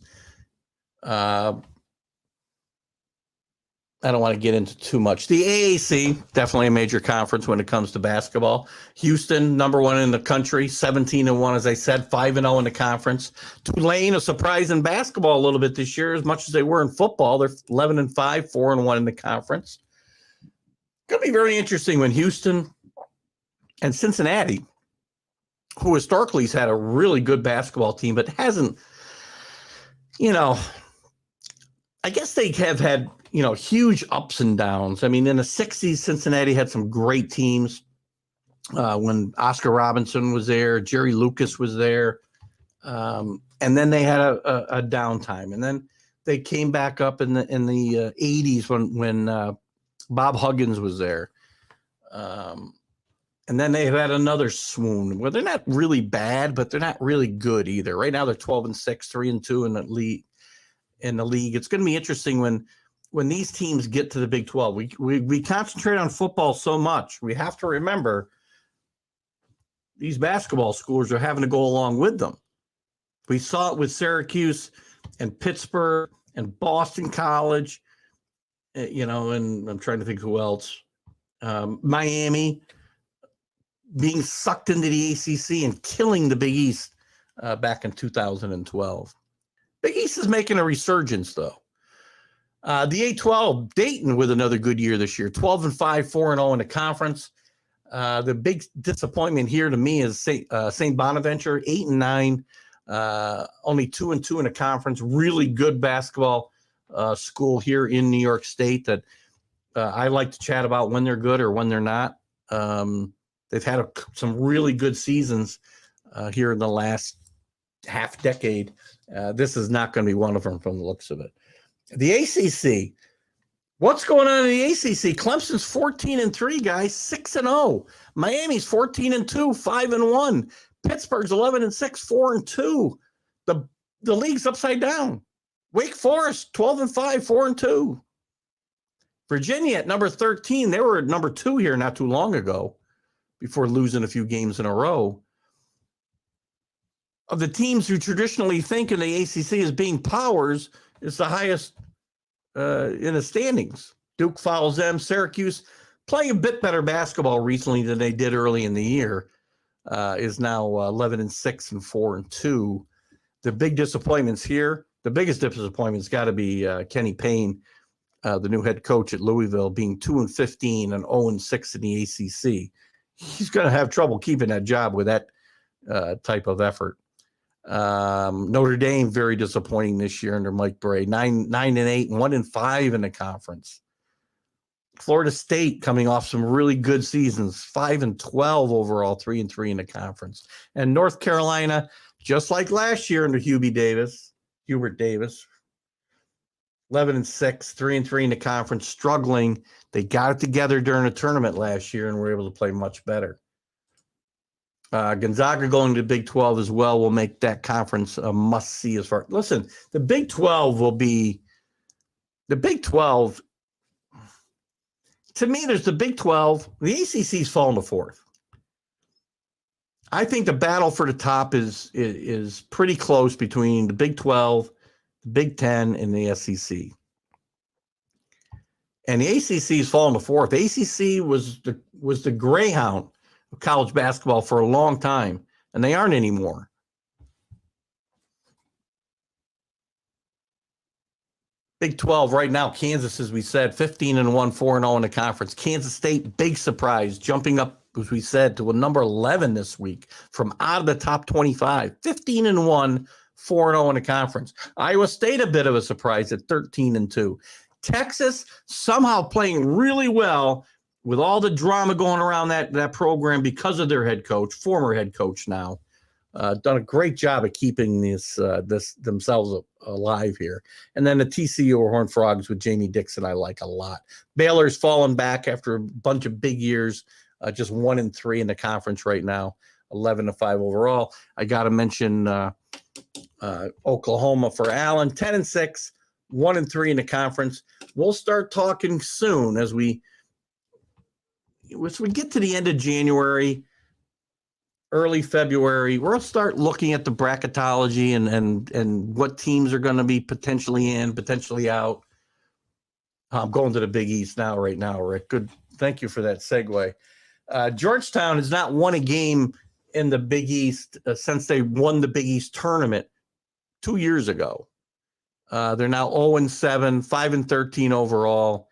I don't want to get into too much. The AAC, definitely a major conference when it comes to basketball. Houston, number 1 in the country, 17-1, as I said, 5-0 in the conference. Tulane, a surprise in basketball a little bit this year, as much as they were in football. They're 11-5, 4-1 in the conference. Going to be very interesting when Houston and Cincinnati, who historically has had a really good basketball team, but hasn't, I guess they have had, huge ups and downs. I mean, in the 60s, Cincinnati had some great teams. When Oscar Robinson was there, Jerry Lucas was there. And then they had a downtime. And then they came back up in the 80s when Bob Huggins was there. And then they've had another swoon. Well, they're not really bad, but they're not really good either. Right now they're 12-6, 3-2 in the league. It's going to be interesting when these teams get to the Big 12. We concentrate on football so much. We have to remember these basketball schools are having to go along with them. We saw it with Syracuse and Pittsburgh and Boston College, and I'm trying to think who else. Miami being sucked into the ACC and killing the Big East back in 2012. Big East is making a resurgence, though. The A-12, Dayton with another good year this year, 12-5, 4-0 in the conference. The big disappointment here to me is St. Bonaventure, 8-9, only 2-2 in the conference. Really good basketball school here in New York State that I like to chat about when they're good or when they're not. They've had some really good seasons here in the last half decade. This is not going to be one of them from the looks of it. The ACC. What's going on in the ACC? Clemson's 14-3, guys, 6-0. Miami's 14-2, 5-1. Pittsburgh's 11-6, 4-2. The league's upside down. Wake Forest 12-5, 4-2. Virginia at number 13. They were at number 2 here not too long ago, before losing a few games in a row. Of the teams who traditionally think in the ACC as being powers, it's the highest in the standings. Duke follows them. Syracuse, playing a bit better basketball recently than they did early in the year, is now 11-6 and 4-2. The big disappointments here, the biggest disappointment's got to be Kenny Payne, the new head coach at Louisville, being 2-15 and 0-6 in the ACC. He's going to have trouble keeping that job with that type of effort. Notre Dame, very disappointing this year under Mike Bray, 9-8 and 1-5 in the conference. Florida State coming off some really good seasons, 5-12 overall, 3-3 in the conference. And North Carolina, just like last year under Hubert Davis, 11-6, 3-3 in the conference, struggling. They got it together during a tournament last year and were able to play much better. Gonzaga going to the Big 12 as well will make that conference a must-see as far. Listen, the Big 12 will be – the Big 12 – to me, there's the Big 12. The ACC's fallen to 4th. I think the battle for the top is pretty close between the Big 12, the Big 10, and the SEC. And the ACC's fallen to 4th. The ACC was the greyhound of college basketball for a long time, and they aren't anymore. Big 12 right now, Kansas, as we said, 15-1, 4-0 in the conference. Kansas State, big surprise, jumping up, as we said, to a number 11 this week from out of the top 25. 15-1, 4-0 in the conference. Iowa State, a bit of a surprise at 13-2. Texas, somehow playing really well with all the drama going around that program because of their head coach, former head coach now. Done a great job of keeping this themselves alive here. And then the TCU or Horned Frogs with Jamie Dixon, I like a lot. Baylor's fallen back after a bunch of big years, just 1-3 in the conference right now, 11-5 overall. I got to mention Oklahoma for Allen, 10-6, 1-3 in the conference. We'll start talking soon as we get to the end of January, early February. We'll start looking at the bracketology and what teams are going to be potentially in, potentially out. I'm going to the Big East right now, Rick. Good. Thank you for that segue. Georgetown has not won a game in the Big East since they won the Big East tournament 2 years ago. They're now 0-7, 5-13 overall.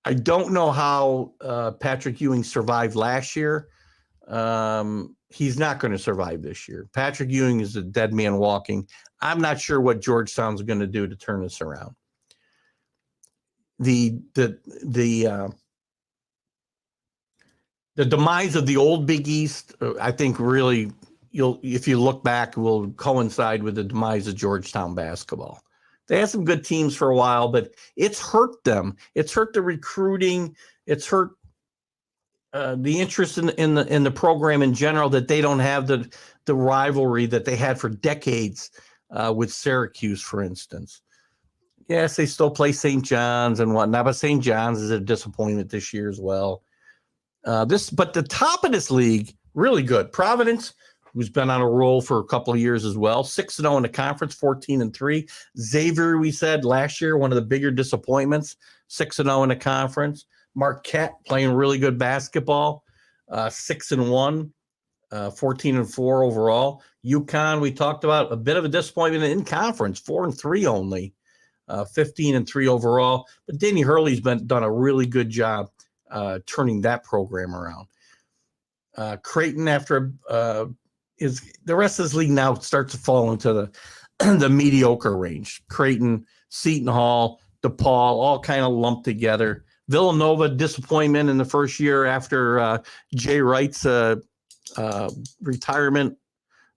I don't know how Patrick Ewing survived last year. He's not going to survive this year. Patrick Ewing is a dead man walking. I'm not sure what Georgetown's going to do to turn this around. the demise of the old Big East, I think really if you look back, will coincide with the demise of Georgetown basketball. They had some good teams for a while, but it's hurt them. It's hurt the recruiting. It's hurt the interest in the program in general, that they don't have the rivalry that they had for decades with Syracuse, for instance. Yes, they still play St. John's and whatnot, but St. John's is a disappointment this year as well. But the top of this league, really good. Providence, who's been on a roll for a couple of years as well, 6-0 in the conference, 14-3. Xavier, we said last year, one of the bigger disappointments, 6-0 in the conference. Marquette playing really good basketball, 6-1, 14-4 overall. UConn, we talked about, a bit of a disappointment in conference, 4-3 only, 15-3 overall. But Danny Hurley's done a really good job turning that program around. Creighton, after the rest of this league now starts to fall into the mediocre range. Creighton, Seton Hall, DePaul, all kind of lumped together. Villanova, disappointment in the first year after Jay Wright's retirement,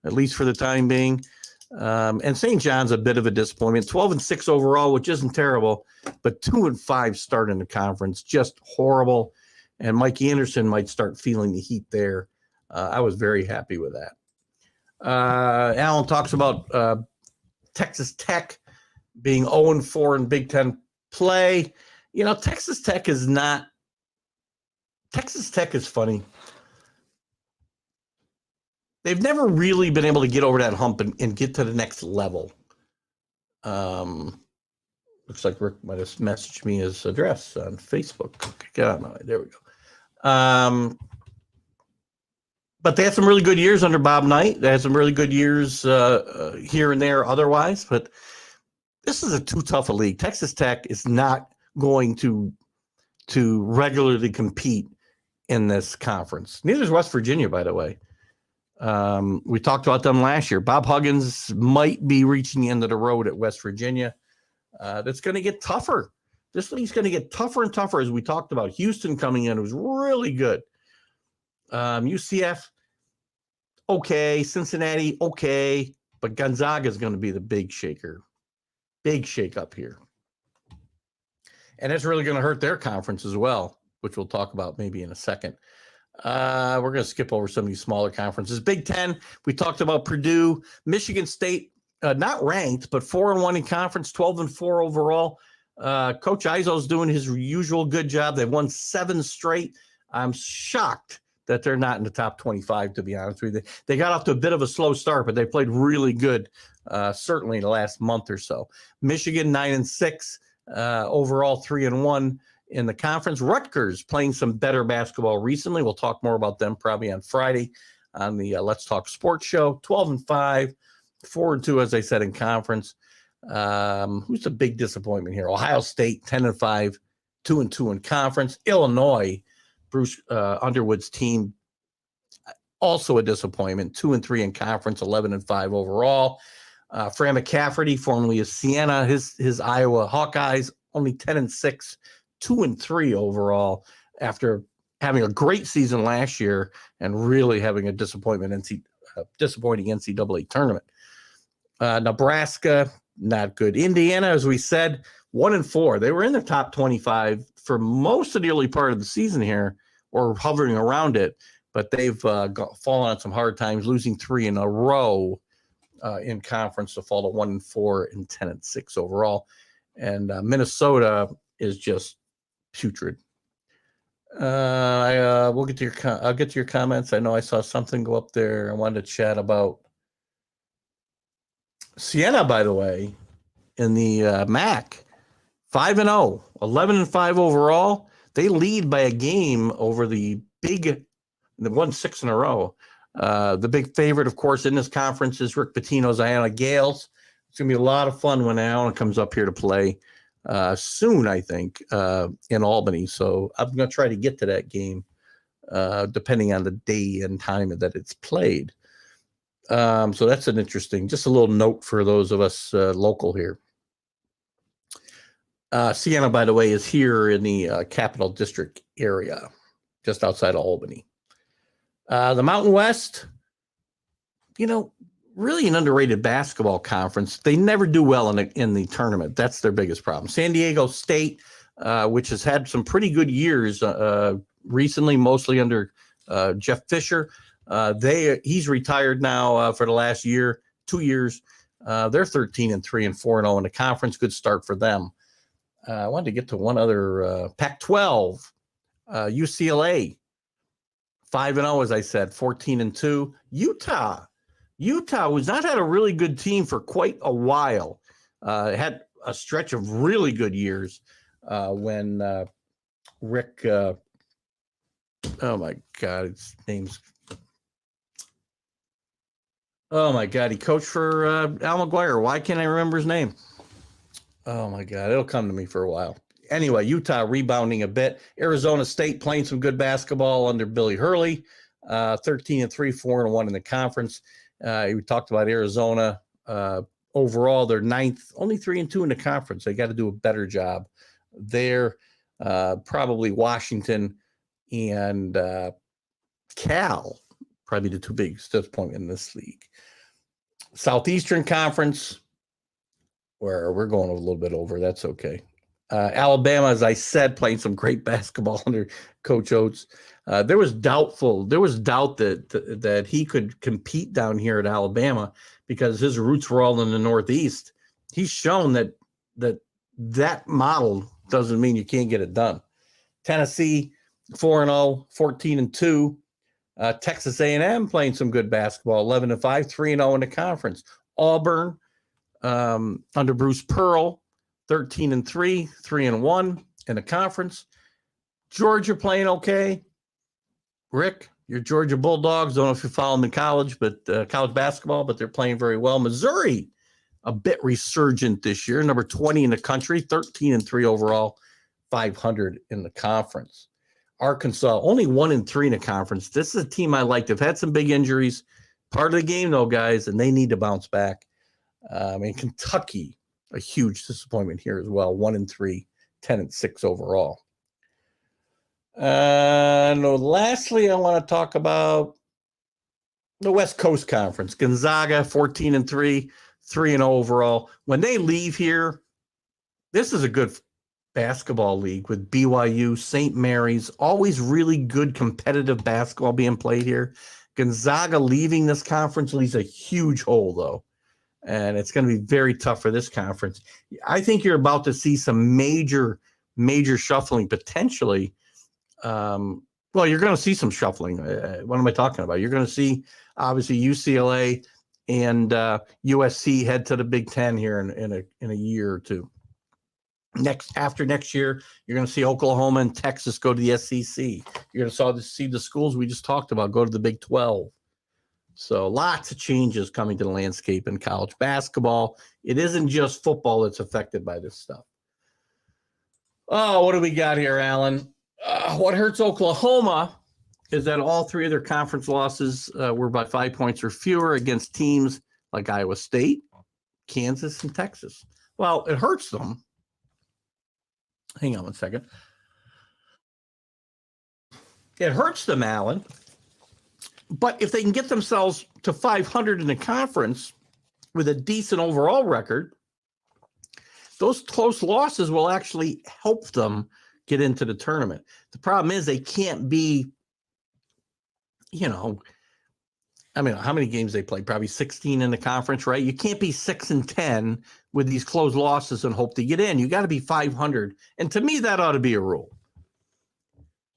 at least for the time being. And St. John's a bit of a disappointment. 12-6 overall, which isn't terrible, but 2-5 start in the conference, just horrible. And Mike Anderson might start feeling the heat there. I was very happy with that. Alan talks about Texas Tech being 0-4 in Big Ten play. You know, Texas Tech is funny. They've never really been able to get over that hump and get to the next level. Looks like Rick might have messaged me his address on Facebook. There we go. But they had some really good years under Bob Knight. They had some really good years here and there otherwise. But this is too tough a league. Texas Tech is not going to regularly compete in this conference. Neither is West Virginia, by the way. We talked about them last year. Bob Huggins might be reaching the end of the road at West Virginia. That's going to get tougher. This league's going to get tougher and tougher, as we talked about. Houston coming in was really good. UCF, okay. Cincinnati, okay. But Gonzaga is going to be the big shaker. Big shake up here. And it's really going to hurt their conference as well, which we'll talk about maybe in a second. We're going to skip over some of these smaller conferences. Big Ten, we talked about Purdue. Michigan State, not ranked, but 4-1 in conference, 12-4 overall. Coach Izzo's doing his usual good job. They've won 7 straight. I'm shocked that they're not in the top 25, to be honest with you. They got off to a bit of a slow start, but they played really good, certainly in the last month or so. Michigan, 9-6, overall 3-1 in the conference. Rutgers playing some better basketball recently. We'll talk more about them probably on Friday on the Let's Talk Sports show. 12-5, 4-2, as I said, in conference. Who's a big disappointment here? Ohio State, 10-5, 2-2 in conference. Illinois, Bruce Underwood's team, also a disappointment, 2-3 in conference, 11-5 overall. Fran McCafferty, formerly of Siena, his Iowa Hawkeyes, only 10-6, 2-3 overall after having a great season last year and really having a disappointing NCAA tournament. Nebraska, not good. Indiana, as we said, 1-4. They were in the top 25 for most of the early part of the season here, or hovering around it, but they've fallen on some hard times, losing 3 in a row in conference to fall to 1-4 and 10-6 overall. And Minnesota is just putrid. I'll get to your comments. I know I saw something go up there. I wanted to chat about Siena, by the way, in the MAC, 5-0, 11-5 overall. They lead by a game over the won 6 in a row. The big favorite, of course, in this conference is Rick Pitino's Iona Gales. It's going to be a lot of fun when Iona comes up here to play soon, I think, in Albany. So I'm going to try to get to that game, depending on the day and time that it's played. So that's an interesting, just a little note for those of us local here. Siena, by the way, is here in the Capital District area, just outside of Albany. The Mountain West, really an underrated basketball conference. They never do well in the tournament. That's their biggest problem. San Diego State, which has had some pretty good years recently, mostly under Jeff Fisher. He's retired now for the last 2 years. They're 13-3 and 4-0 in the conference. Good start for them. I wanted to get to one other Pac-12, UCLA, 5-0, as I said, 14-2. Utah, who's not had a really good team for quite a while, had a stretch of really good years when Rick, oh my God, his name's, oh my God, he coached for Al McGuire. Why can't I remember his name? Oh my God, it'll come to me for a while. Anyway, Utah rebounding a bit. Arizona State playing some good basketball under Billy Hurley, 13-3, 4-1 in the conference. We talked about Arizona. Overall, they're ninth, only 3-2 in the conference. They got to do a better job there. Probably Washington and Cal, probably the two biggest disappointments in this league. Southeastern Conference, where we're going a little bit over. That's okay. Alabama, as I said, playing some great basketball under Coach Oates. There was doubt that he could compete down here at Alabama because his roots were all in the Northeast. He's shown that model doesn't mean you can't get it done. Tennessee, 4-0, 14-2. Texas A&M playing some good basketball, 11-5, 3-0 in the conference. Auburn, under Bruce Pearl, 13-3, 3-1 in the conference. Georgia playing okay. Rick, your Georgia Bulldogs, don't know if you follow them in college, but college basketball, but they're playing very well. Missouri, a bit resurgent this year, number 20 in the country, 13-3 overall, 500 in the conference. Arkansas, only 1-3 in the conference. This is a team I like. They've had some big injuries. Part of the game, though, guys, and they need to bounce back. Kentucky, a huge disappointment here as well. 1-3, 10-6 overall. Lastly, I want to talk about the West Coast Conference. Gonzaga, 14-3, 3-0 overall. When they leave here, this is a good basketball league with BYU, St. Mary's, always really good competitive basketball being played here. Gonzaga leaving this conference leaves a huge hole, though. And it's going to be very tough for this conference. I think you're about to see some major shuffling potentially. Well, you're going to see some shuffling. What am I talking about? You're going to see, obviously, UCLA and USC head to the Big Ten here in a year or two. After next year, you're going to see Oklahoma and Texas go to the SEC. You're going to see the schools we just talked about go to the Big 12. So lots of changes coming to the landscape in college basketball. It isn't just football that's affected by this stuff. Oh, what do we got here, Alan? What hurts Oklahoma is that all three of their conference losses were by 5 points or fewer against teams like Iowa State, Kansas, and Texas. Well, it hurts them. Hang on one second. It hurts them, Alan. But if they can get themselves to 500 in the conference with a decent overall record, those close losses will actually help them get into the tournament. The problem is they can't be, how many games they play? Probably 16 in the conference, right? You can't be 6-10 with these close losses and hope to get in. You got to be 500. And to me, that ought to be a rule.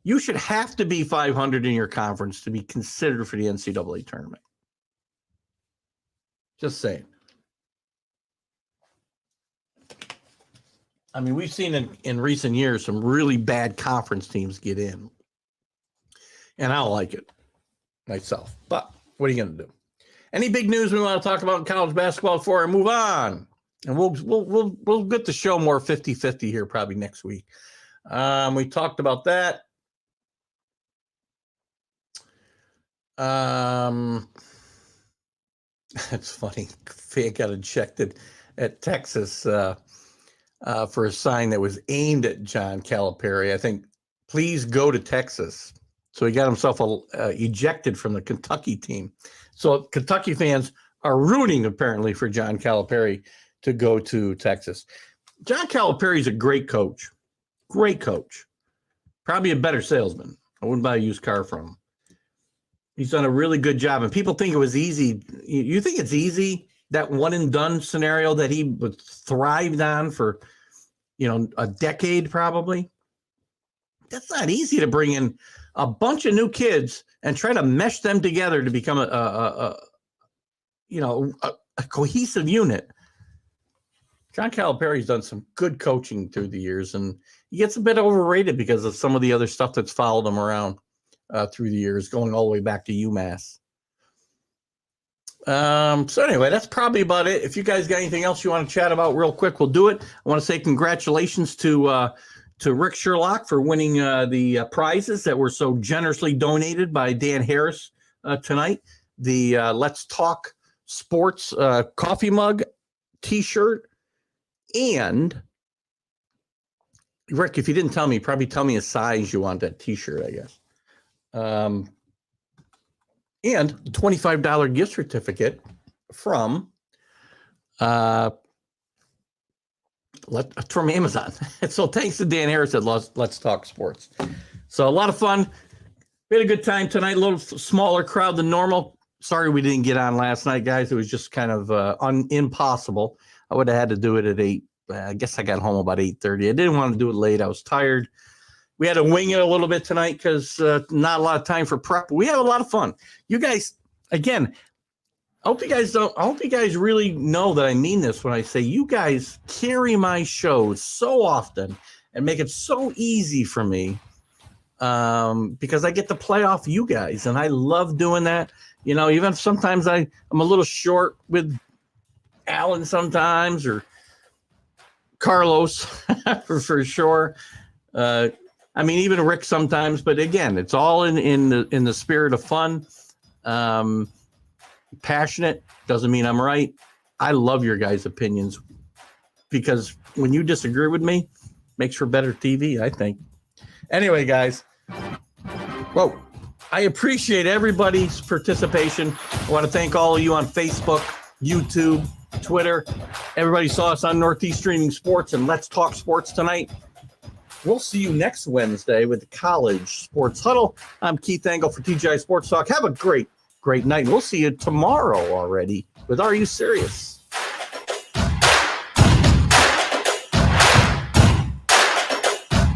You should have to be 500 in your conference to be considered for the NCAA tournament. Just saying. I mean, we've seen in recent years some really bad conference teams get in. And I don't like it myself. But what are you going to do? Any big news we want to talk about in college basketball before I move on? And we'll get the show more 50-50 here probably next week. We talked about that. It's funny. Fay got injected at Texas. for a sign that was aimed at John Calipari. I think, please go to Texas. So he got himself ejected from the Kentucky team. So Kentucky fans are rooting, apparently, for John Calipari to go to Texas. John Calipari is a great coach. Great coach. Probably a better salesman. I wouldn't buy a used car from him. He's done a really good job. And people think it was easy. You think it's easy, that one and done scenario that he thrived on for, a decade probably? That's not easy to bring in a bunch of new kids and try to mesh them together to become a cohesive unit. John Calipari's done some good coaching through the years, and he gets a bit overrated because of some of the other stuff that's followed him around through the years, going all the way back to UMass. So anyway, that's probably about it. If you guys got anything else you want to chat about real quick, we'll do it. I want to say congratulations to Rick Sherlock for winning the prizes that were so generously donated by Dan Harris tonight. The Let's Talk Sports coffee mug, T-shirt, and Rick, if you didn't tell me, probably tell me a size you want that T-shirt, I guess. And the $25 gift certificate from Amazon. So thanks to Dan Harris at Let's Talk Sports. So a lot of fun. We had a good time tonight. A little smaller crowd than normal. Sorry we didn't get on last night, guys. It was just kind of impossible. I would have had to do it at 8. I guess I got home about 8:30. I didn't want to do it late. I was tired. We had to wing it a little bit tonight because not a lot of time for prep. We had a lot of fun. You guys, again, I hope you guys really know that I mean this when I say you guys carry my shows so often and make it so easy for me because I get to play off you guys, and I love doing that. Even if sometimes I'm a little short with Alan sometimes, or Carlos for sure. Even Rick sometimes, but again, it's all in the spirit of fun. Passionate doesn't mean I'm right. I love your guys' opinions because when you disagree with me, makes for better TV, I think. Anyway, guys, I appreciate everybody's participation. I want to thank all of you on Facebook, YouTube, Twitter. Everybody saw us on Northeast Streaming Sports and Let's Talk Sports tonight. We'll see you next Wednesday with the College Sports Huddle. I'm Keith Engel for TGI Sports Talk. Have a great night. We'll see you tomorrow already with Are You Serious?